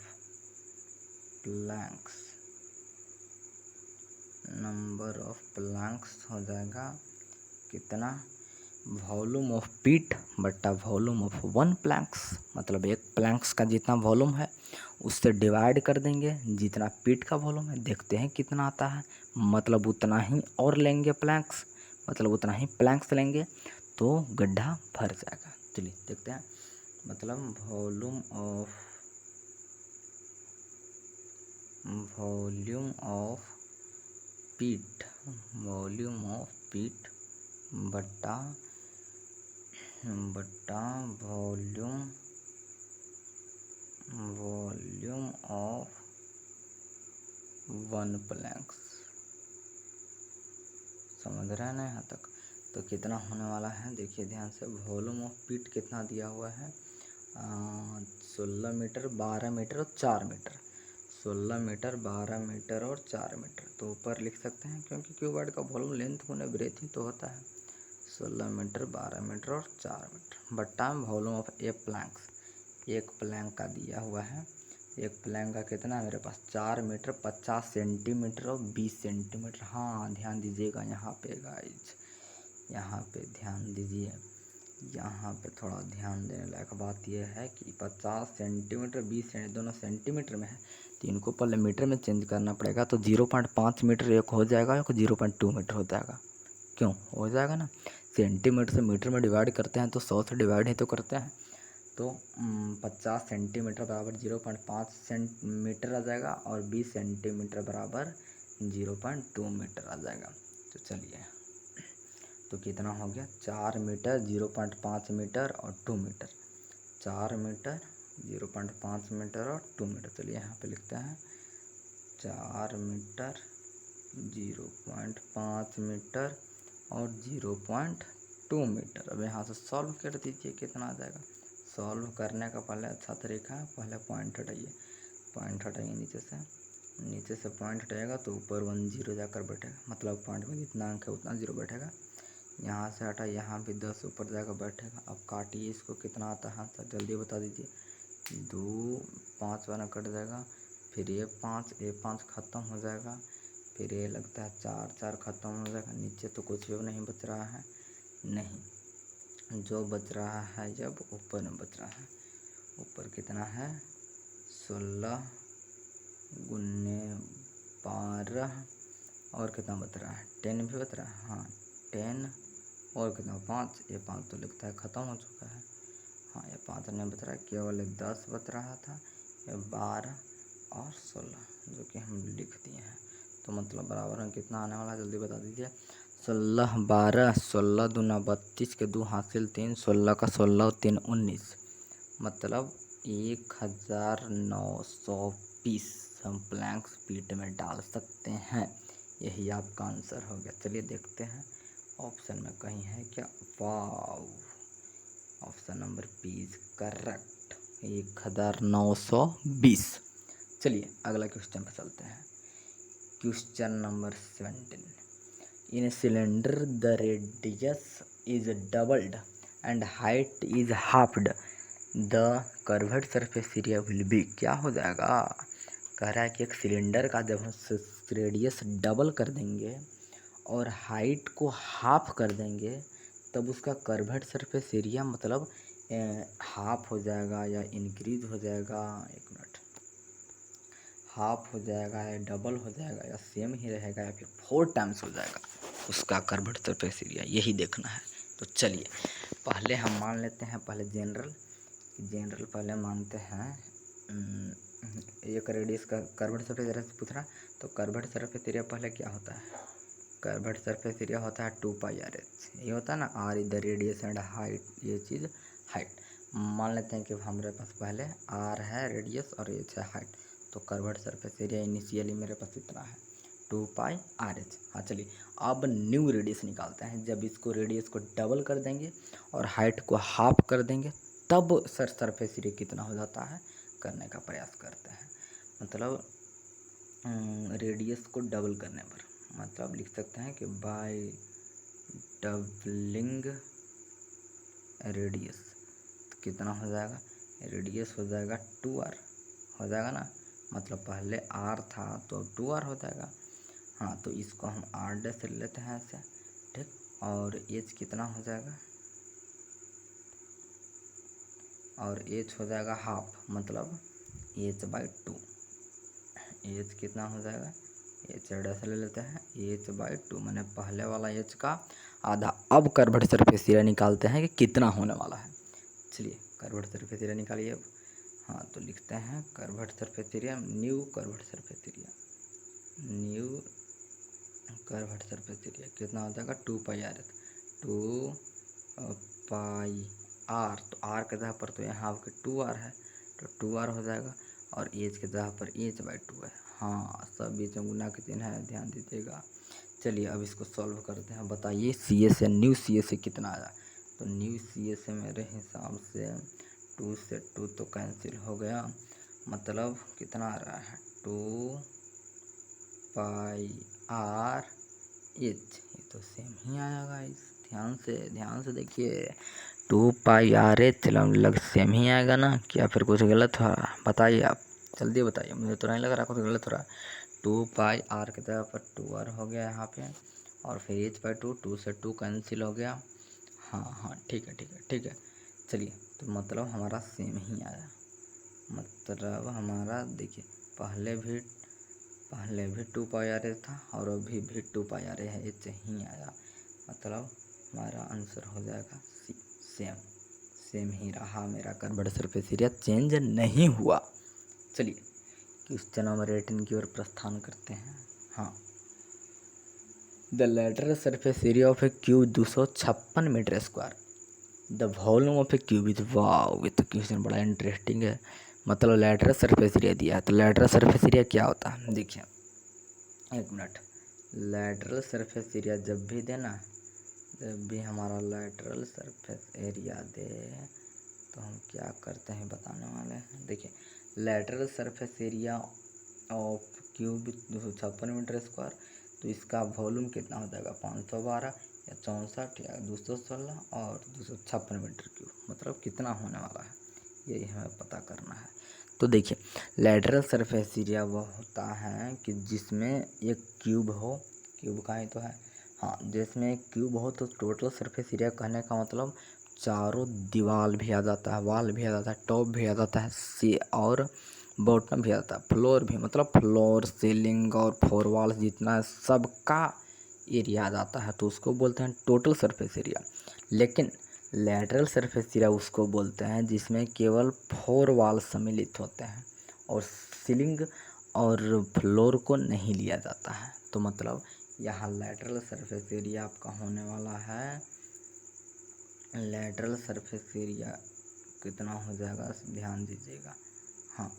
प्लैंक्स हो जाएगा कितना, वॉल्यूम ऑफ पीट बट्टा वॉल्यूम ऑफ 1 प्लैंक्स। मतलब एक प्लैंक्स का जितना वॉल्यूम है उससे डिवाइड कर देंगे जितना पीट का वॉल्यूम है, देखते हैं कितना आता है। मतलब उतना ही और लेंगे प्लैंक्स, मतलब उतना ही प्लैंक्स लेंगे तो गड्ढा भर जाएगा। चलिए देखते हैं। मतलब वॉल्यूम ऑफ पीट बट्टा वॉल्यूम ऑफ 1 प्लैंक्स। समझ रहे हैं ना यहाँ तक? तो कितना होने वाला है देखिए ध्यान से। वॉल्यूम ऑफ पीट कितना दिया हुआ है 16 मीटर, 12 मीटर और 4 मीटर। 16 मीटर, 12 मीटर और 4 मीटर तो ऊपर लिख सकते हैं क्योंकि क्यूबॉइड का वॉल्यूम लेंथ गुने ब्रेथ ही तो होता है। 16 मीटर, 12 मीटर और 4 मीटर बट्टा वॉल्यूम ऑफ ए प्लैंक्स। एक प्लैंक का दिया हुआ है, एक प्लैंक का कितना है मेरे पास 4 मीटर 50 सेंटीमीटर और 20 सेंटीमीटर। हाँ ध्यान दीजिएगा यहाँ पे गाइज, यहाँ पे ध्यान दीजिए। यहाँ पे थोड़ा ध्यान देने लायक बात यह है कि 50 सेंटीमीटर 20 सेंटीमीटर दोनों सेंटीमीटर में है, तो इनको पहले मीटर में चेंज करना पड़ेगा। तो 0.5 मीटर एक हो जाएगा, एक 0.2 मीटर हो जाएगा। क्यों हो जाएगा ना, सेंटीमीटर से मीटर में डिवाइड करते हैं तो 100 से डिवाइड ही तो करते हैं। तो 50 सेंटीमीटर बराबर 0.5 सेंटीमीटर आ जाएगा और 20 सेंटीमीटर बराबर 0.2 मीटर आ जाएगा। तो चलिए तो कितना हो गया 4 मीटर 0.5 मीटर और 2 मीटर। 4 मीटर 0.5 मीटर और 2 मीटर। चलिए यहाँ पे लिखते हैं 4 मीटर 0.5 मीटर और 0.2 मीटर। अब यहाँ से सॉल्व कर दीजिए कितना आ जाएगा। सॉल्व करने का पहले अच्छा तरीका है, पहले पॉइंट हटाइए, पॉइंट हटाइए नीचे से पॉइंट हटाएगा तो ऊपर 1 0 जाकर बैठेगा। मतलब पॉइंट में जितना अंक है उतना 0 बैठेगा। यहाँ से हटा, यहाँ भी 10 ऊपर जाकर बैठेगा। अब काटिए इसको, कितना आता है आंसर जल्दी बता दीजिए। 2 5 वाला कट जाएगा, फिर ये 5 ख़त्म हो जाएगा, फिर ये लगता है 4 ख़त्म हो जाएगा। नीचे तो कुछ भी नहीं बच रहा है, नहीं जो बच रहा है जब ऊपर में बच रहा है। ऊपर कितना है 16 गुन्ने 12 और कितना बच रहा है 10 भी बच रहा है। हाँ 10 और कितना 5, ये 5 तो लिखता है ख़त्म हो चुका है। हाँ ये 5 नहीं बच रहा है, केवल 10 बच रहा था। ये 12 और 16 जो कि हम लिख दिए हैं। तो मतलब बराबर में कितना आने वाला है जल्दी बता दीजिए। 16 12 16 दूना 32 के 2 हासिल 3, 16 का 16 और 3 19, मतलब 1920 हम ब्लैंक स्पीड में डाल सकते हैं। यही आपका आंसर हो गया। चलिए देखते हैं ऑप्शन में कहीं है क्या। Wow, option number B is correct, 1920। चलिए अगला क्वेश्चन पर चलते हैं। Question number 17। In cylinder the radius is doubled and height is halved, the curved surface area will be. क्या हो जाएगा? कह रहा है कि एक सिलेंडर का जब हम रेडियस डबल कर देंगे और हाइट को हाफ कर देंगे तब उसका कर्व्ड सरफेस एरिया मतलब हाफ हो जाएगा या इंक्रीज हो जाएगा। एक मिनट, हाफ हो जाएगा या डबल हो जाएगा या सेम ही रहेगा या फिर 4 टाइम्स हो जाएगा उसका कर्व्ड सरफेस एरिया, यही देखना है। तो चलिए पहले हम मान लेते हैं, पहले जनरल पहले मानते हैं। एक रेडियस का कर्व्ड सरफेस एरिया से पूछ रहा है, तो कर्व्ड सरफेस एरिया पहले क्या होता है? कर्व्ड सरफेस एरिया होता है 2πr/h। ये होता है ना, r is the radius and height, ये चीज़ हाइट। मान लेते हैं कि हमारे पास पहले r है रेडियस और h है हाइट, तो कर्व्ड सरफेस एरिया इनिशियली मेरे पास इतना है 2πr/h। हाँ चलिए अब न्यू रेडियस निकालते हैं। जब इसको रेडियस को डबल कर देंगे और हाइट को हाफ कर देंगे तब सरफेस एरिया कितना हो जाता है करने का प्रयास करते हैं। मतलब रेडियस को डबल करने पर मतलब लिख सकते हैं कि बाय डबलिंग रेडियस तो कितना हो जाएगा? रेडियस हो जाएगा 2r हो जाएगा ना, मतलब पहले r था तो 2r हो जाएगा। हाँ तो इसको हम r' से लेते हैं ऐसे, ठीक। और h कितना हो जाएगा? और h हो जाएगा हाफ, मतलब h/2। h कितना हो जाएगा? h' ले लेते हैं, h/2 मैंने पहले वाला h का आधा। अब कर्व्ड सरफेस एरिया निकालते हैं कि कितना होने वाला है। चलिए कर्व्ड सरफेस एरिया निकालिए अब। हाँ तो लिखते हैं curved surface area, new curved surface area, new curved surface area कितना हो जाएगा 2πr/h, 2πr। तो r के जगह पर तो यहाँ आपके 2r है तो 2r हो जाएगा, और एच के जगह पर h/2 है। हाँ सब बीच में गुना के चिन्ह है, ध्यान दीजिएगा। चलिए अब इसको सॉल्व करते हैं। बताइए सी ए से न्यू सी ए से कितना आया? तो न्यू सी ए से मेरे हिसाब से 2 से 2 तो कैंसिल हो गया, मतलब कितना आ रहा है 2πr/h। ये तो सेम ही आएगा, इस ध्यान से देखिए 2πr/h लग सेम ही आएगा ना, क्या फिर कुछ गलत हो रहा? बताइए आप, जल्दी बताइए, मुझे तो नहीं लग रहा कुछ गलत हो रहा है। 2πr की जगह पर 2r हो गया यहाँ पे, और फिर h/2, 2 से 2 कैंसिल हो गया। हाँ ठीक है। चलिए तो मतलब हमारा सेम ही आया, मतलब हमारा देखिए पहले भी 2πr/h था और अभी भी 2πr/h ही आया, मतलब हमारा आंसर हो जाएगा सी। सेम ही रहा मेरा, कर्व्ड सरफेस एरिया चेंज नहीं हुआ। चलिए क्वेश्चन नंबर 18 की ओर प्रस्थान करते हैं। हाँ, the lateral surface area of a cube 256 metre square, the volume of a cube is. Wow, ये तो क्वेश्चन बड़ा इंटरेस्टिंग है। मतलब लेटरल सरफेस एरिया दिया है, तो लेटरल सरफेस एरिया क्या होता है? देखिए एक मिनट, लेटरल सरफेस एरिया जब भी हमारा लेटरल सरफेस एरिया दे तो हम क्या करते हैं बताने वाले हैं। देखिए lateral surface area of cube 256 metre square, तो इसका वॉल्यूम कितना हो जाएगा 512 या 64 या 216 और 256 मीटर क्यूब, मतलब कितना होने वाला है यही हमें पता करना है। तो देखिए लेटरल सरफेस एरिया वो होता है कि जिसमें एक क्यूब हो, क्यूब का ही तो है। हाँ जिसमें एक क्यूब हो तो टोटल सरफेस एरिया कहने का मतलब चारों दीवार भी आ जाता है, वॉल भी आ जाता है, टॉप भी आ जाता है, सी और बॉटम भी आता है, फ्लोर भी, मतलब फ्लोर, सीलिंग और फोर वॉल्स जितना सबका एरिया आ जाता है तो उसको बोलते हैं टोटल सरफेस एरिया। लेकिन लैटरल सरफेस एरिया उसको बोलते हैं जिसमें केवल फोर वॉल सम्मिलित होते हैं और सीलिंग और फ्लोर को नहीं लिया जाता है। तो मतलब यहाँ लैटरल सरफेस एरिया आपका होने वाला है, लैटरल सरफेस एरिया कितना हो जाएगा ध्यान दीजिएगा। हाँ,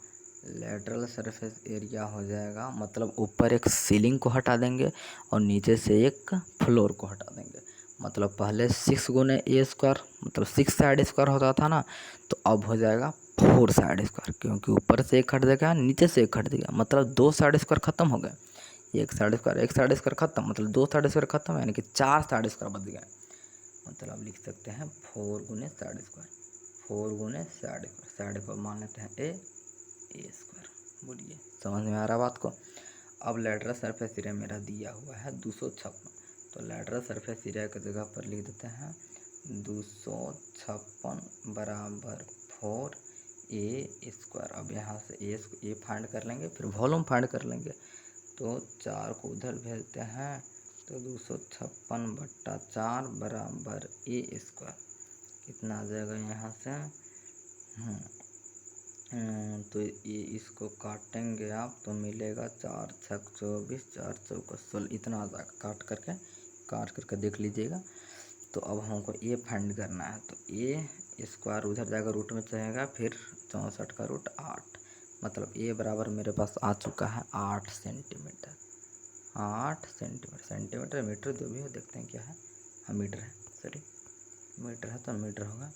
लैटरल सरफेस एरिया हो जाएगा, मतलब ऊपर एक सीलिंग को हटा देंगे और नीचे से एक फ्लोर को हटा देंगे। मतलब पहले 6 गुने ए स्क्वायर, मतलब 6 साइड स्क्वायर होता था ना, तो अब हो जाएगा 4 साइड स्क्वायर, क्योंकि ऊपर से एक हट देगा नीचे से एक हट देगा, मतलब 2 साइड स्क्वायर खत्म हो गए। एक साइड स्क्वायर खत्म, मतलब 2 साइड स्क्वायर खत्म, यानी कि 4 साइड स्क्वायर बच गए। मतलब आप लिख सकते हैं 4 गुने साइड स्क्वायर, 4 गुने साइड स्क्वायर, साइड को मान लेते हैं ए स्क्वायर। बोलिए समझ में आ रहा बात को। अब लेटरल सरफेस एरिया मेरा दिया हुआ है 256, तो लेटरल सरफेस एरिया की जगह पर लिख देते हैं 256 बराबर 4 ए स्क्वायर। अब यहाँ से ए फाइंड कर लेंगे, फिर वॉल्यूम फाइंड कर लेंगे, तो 4 को उधर भेजते हैं, तो 256/4 बराबर ए स्क्वायर। कितना आ जाएगा यहाँ से, तो ये इसको काटेंगे आप तो मिलेगा 4 छक 24, 4 चौका 16, इतना आ जाएगा। काट करके देख लीजिएगा। तो अब हमको ए फाइंड करना है, तो ए स्क्वायर उधर जाएगा, रूट में चलेगा, फिर 64 का रूट 8, मतलब ए बराबर मेरे पास आ चुका है 8 सेंटीमीटर। 8 सेंटीमीटर, सेंटीमीटर मीटर जो भी हो, देखते हैं क्या है। हाँ मीटर है, सॉरी मीटर है तो मीटर होगा,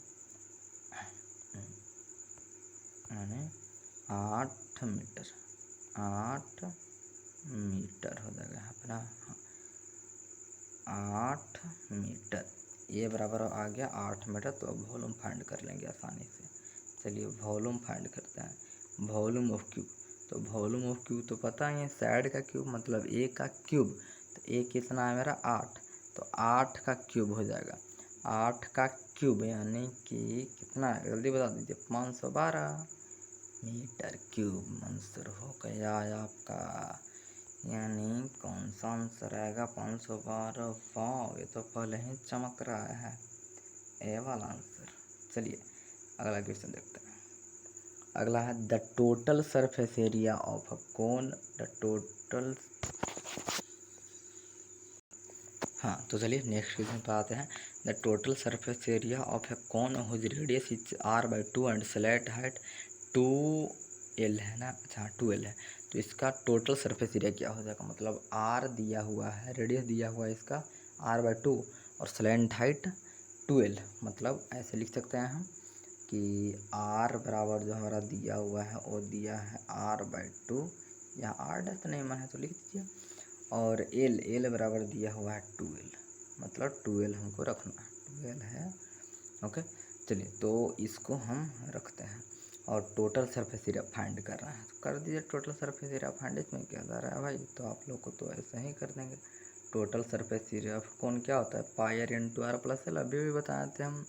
यानी 8 मीटर, 8 मीटर हो जाएगा यहाँ पर। हाँ 8 मीटर, ये बराबर आ गया 8 मीटर। तो अब वॉल्यूम फाइंड कर लेंगे आसानी से। चलिए वॉल्यूम फाइंड करते हैं, वॉल्यूम ऑफ क्यूब। तो वॉल्यूम ऑफ क्यूब तो पता ही है, साइड का क्यूब मतलब ए का क्यूब। तो ए कितना है मेरा 8, तो 8 का क्यूब हो जाएगा। 8 का क्यूब यानी कि कितना है, जल्दी बता दीजिए। 512 मीटर क्यूब मंसूर हो गया आपका। यानी कौन सा आंसर आएगा, 512। वाह, ये तो पहले ही चमक रहा है, ए वाला आंसर। चलिए अगला क्वेश्चन देखते हैं। अगला है the total surface area of a cone, the total. हाँ तो चलिए नेक्स्ट क्वेश्चन पर आते हैं। The total surface area of a cone whose radius is r/2 and slant height 2l है ना। अच्छा 2l है, तो इसका टोटल सरफेस एरिया क्या हो जाएगा। मतलब r दिया हुआ है, रेडियस दिया हुआ है इसका r/2 और स्लैंट हाइट 2l। मतलब ऐसे लिख सकते हैं हम कि r बराबर जो हमारा दिया हुआ है वो दिया है r/2, यहाँ r डैश नहीं मन है तो लिख दीजिए, और एल बराबर दिया हुआ है 2l, मतलब 2l हमको रखना है, 2l है। ओके चलिए, तो इसको हम रखते हैं और टोटल सरफेस एरिया फाइंड करना है, तो कर दीजिए टोटल सरफेस एरिया फाइंड। इसमें क्या जा रहा है भाई, तो आप लोग को तो ऐसा ही कर देंगे। टोटल सरफेस एरिया ऑफ कौन क्या होता है, pi r into are plus l, अभी भी बताए थे हम,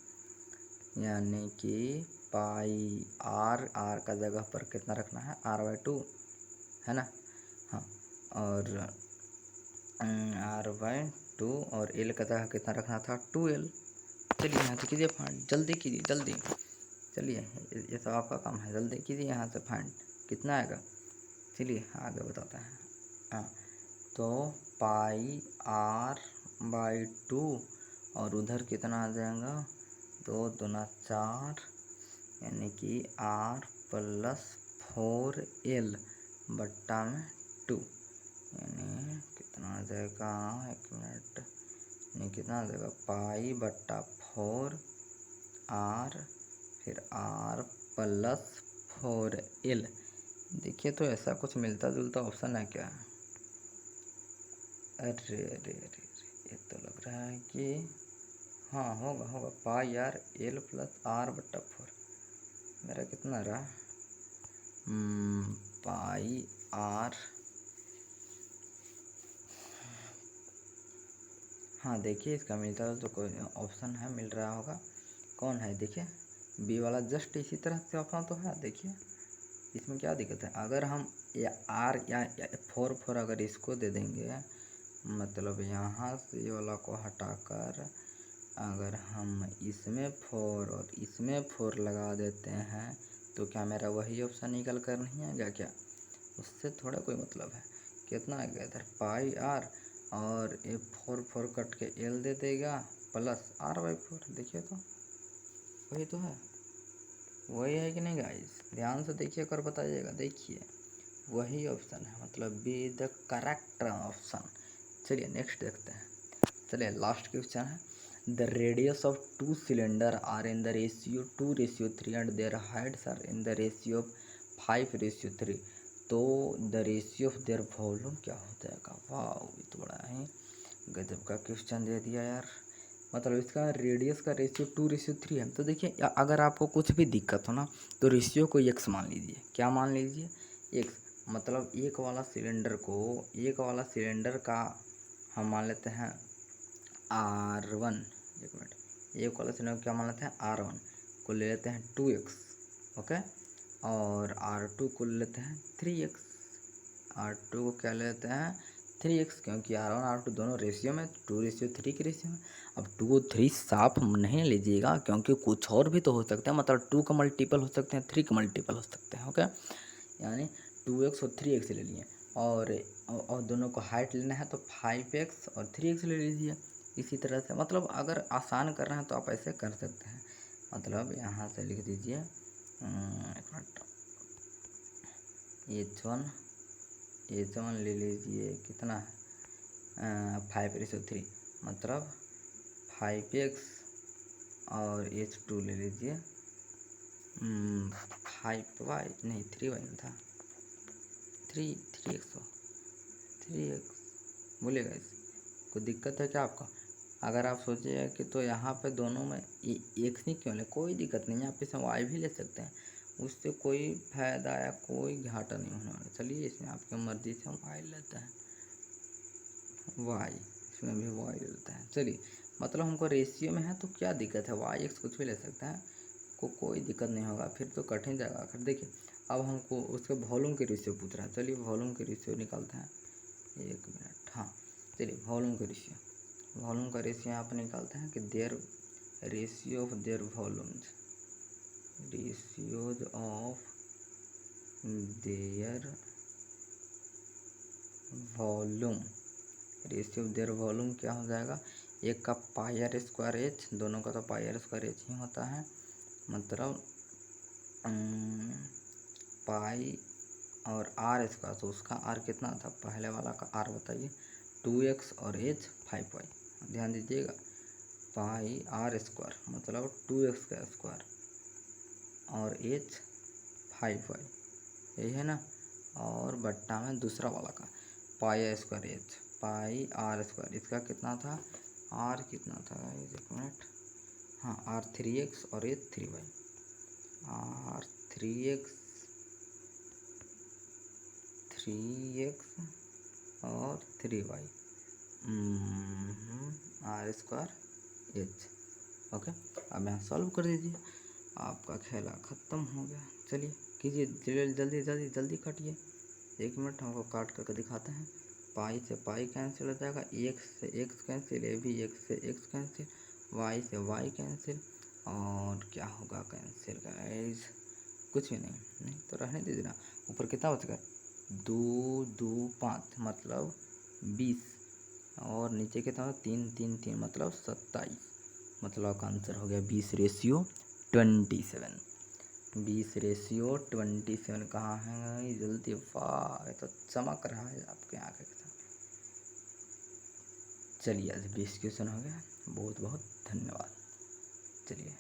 यानी कि पाई आर का जगह पर कितना रखना है, r/2 है ना। हाँ, और r/2 और एल का जगह कितना रखना था, 2l। चलिए यहाँ से कीजिए फाइंड, जल्दी कीजिए जल्दी। चलिए ये सब आपका काम है, जल्दी कीजिए यहाँ से फाइंड, कितना आएगा। चलिए आगे बताते हैं। हाँ तो पाई r/2 और उधर कितना आ जाएगा, 2 दूना 4, यानी कि r + 4l बट्टा में 2, यानी कितना आ जाएगा, एक मिनट, यानी कितना आ जाएगा, पाई बट्टा 4r, फिर r + 4l। देखिए तो ऐसा कुछ मिलता जुलता ऑप्शन है क्या। अरे अरे अरे, ये तो लग रहा है कि हाँ होगा पाई आर एल + r/4। मेरा कितना रहा, पाई आर, हाँ देखिए इसका मिलता है तो कोई ऑप्शन है, मिल रहा होगा, कौन है देखिए, बी वाला जस्ट इसी तरह से ऑप्शन तो है, देखिए इसमें क्या दिक्कत है, अगर हम या आर या 4 अगर इसको दे देंगे, मतलब यहाँ से ये वाला को हटाकर अगर हम इसमें 4 और इसमें 4 लगा देते हैं तो क्या मेरा वही ऑप्शन निकल कर नहीं आएगा क्या? उससे थोड़ा कोई मतलब है। कितना आ गया इधर पाई आर, और ये 4 कट के एल दे देगा प्लस r/4। देखिए तो वही तो है, वही है कि नहीं गाइस? ध्यान से देखिए और बताइएगा। देखिए वही ऑप्शन है, मतलब बी द करेक्ट ऑप्शन। चलिए नेक्स्ट देखते हैं। चलिए लास्ट क्वेश्चन है, the radius of 2 cylinder are in the ratio 2:3 and their heights are in the ratio 5:3, तो the ratio of their volume क्या हो जाएगा? वाह, ये तो बड़ा ही गजब का क्वेश्चन दे दिया यार। मतलब इसका रेडियस का रेशियो 2:3 है। तो देखिए अगर आपको कुछ भी दिक्कत हो ना तो रेशियो को x मान लीजिए। क्या मान लीजिए? x। मतलब एक वाला सिलेंडर का हम मान लेते हैं R1। एक मिनट, एक वाला सिलेंडर क्या मान लेते हैं? R1 को ले लेते हैं 2x, ओके, और R2 को ले लेते हैं 3x। R2 को क्या लेते हैं? 3x, क्योंकि R1 R2 दोनों रेशियो में 2:3 की रेशियो में। अब 2 और 3 साफ नहीं लीजिएगा, क्योंकि कुछ और भी तो हो सकता है, मतलब 2 का मल्टीपल हो सकते हैं, 3 का मल्टीपल हो सकते हैं, ओके। यानी 2x और 3x ले लिए, और दोनों को हाइट लेना है तो 5x और 3x ले लीजिए। इसी तरह से मतलब अगर आसान करना है तो आप ऐसे कर सकते हैं। मतलब यहाँ से लिख दीजिए एक मिनट, H1 ले लीजिए, कितना है 5:3, मतलब 5x, और H2 ले लीजिए 5y, नहीं 3y में था, 3x बोलिएगा। इस कोई दिक्कत है क्या आपको? अगर आप सोचिए कि तो यहाँ पे दोनों में एक ही क्यों ले, कोई दिक्कत नहीं है, आप इसमें y भी ले सकते हैं, उससे कोई फायदा या कोई घाटा नहीं होने वाला। चलिए इसमें आपकी मर्ज़ी से हम y लेते हैं, y, इसमें भी y ले लेते हैं। चलिए मतलब हमको रेशियो में है तो क्या दिक्कत है, y x कुछ भी ले सकते हैं, कोई दिक्कत नहीं होगा। फिर तो कठिन जाएगा आखिर। देखिए अब हमको उसके वॉल्यूम के रेशियो पूछ रहा है। चलिए वॉल्यूम के रेशियो निकालते हैं, एक मिनट। हाँ चलिए वॉल्यूम का रेशियो यहाँ पर निकालते हैं कि their ratio of there volumes, ratios of their volume, ratio of their volume क्या हो जाएगा? एक का πr²h, दोनों का तो πr² ही होता है, मतलब पाई और r², तो उसका r कितना था? पहले वाला का r बताइए, 2x और h 5y। ध्यान दीजिएगा, πr² मतलब 2x का स्क्वायर और h 5y, यही है ना। और बट्टा में दूसरा वाला का πr²h, πr², इसका कितना था? r कितना था? एक मिनट, हाँ r 3x और h 3y, r 3x और 3y, r²h, ओके। अब यहाँ सॉल्व कर दीजिए, आपका खेला ख़त्म हो गया। चलिए कीजिए, जल्दी जल्दी जल्दी काटिए। एक मिनट हमको काट करके दिखाते हैं। पाई से पाई कैंसिल हो जाएगा, x से x कैंसिल, ये भी x से x कैंसिल, y से y कैंसिल, और क्या होगा कैंसिल गाइस? कुछ भी नहीं तो रहने दीजिए ना। ऊपर कितना बचेगा? 2 2 5 मतलब 20, और नीचे कितना? 3 3 3 मतलब 27। मतलब आपका आंसर हो गया 20:27। 20:27 कहाँ है? जल्दी, वाह, ये तो चमक रहा है आपके आंखें के साथ। चलिए आज 20 क्वेश्चन हो गया, बहुत बहुत धन्यवाद। चलिए।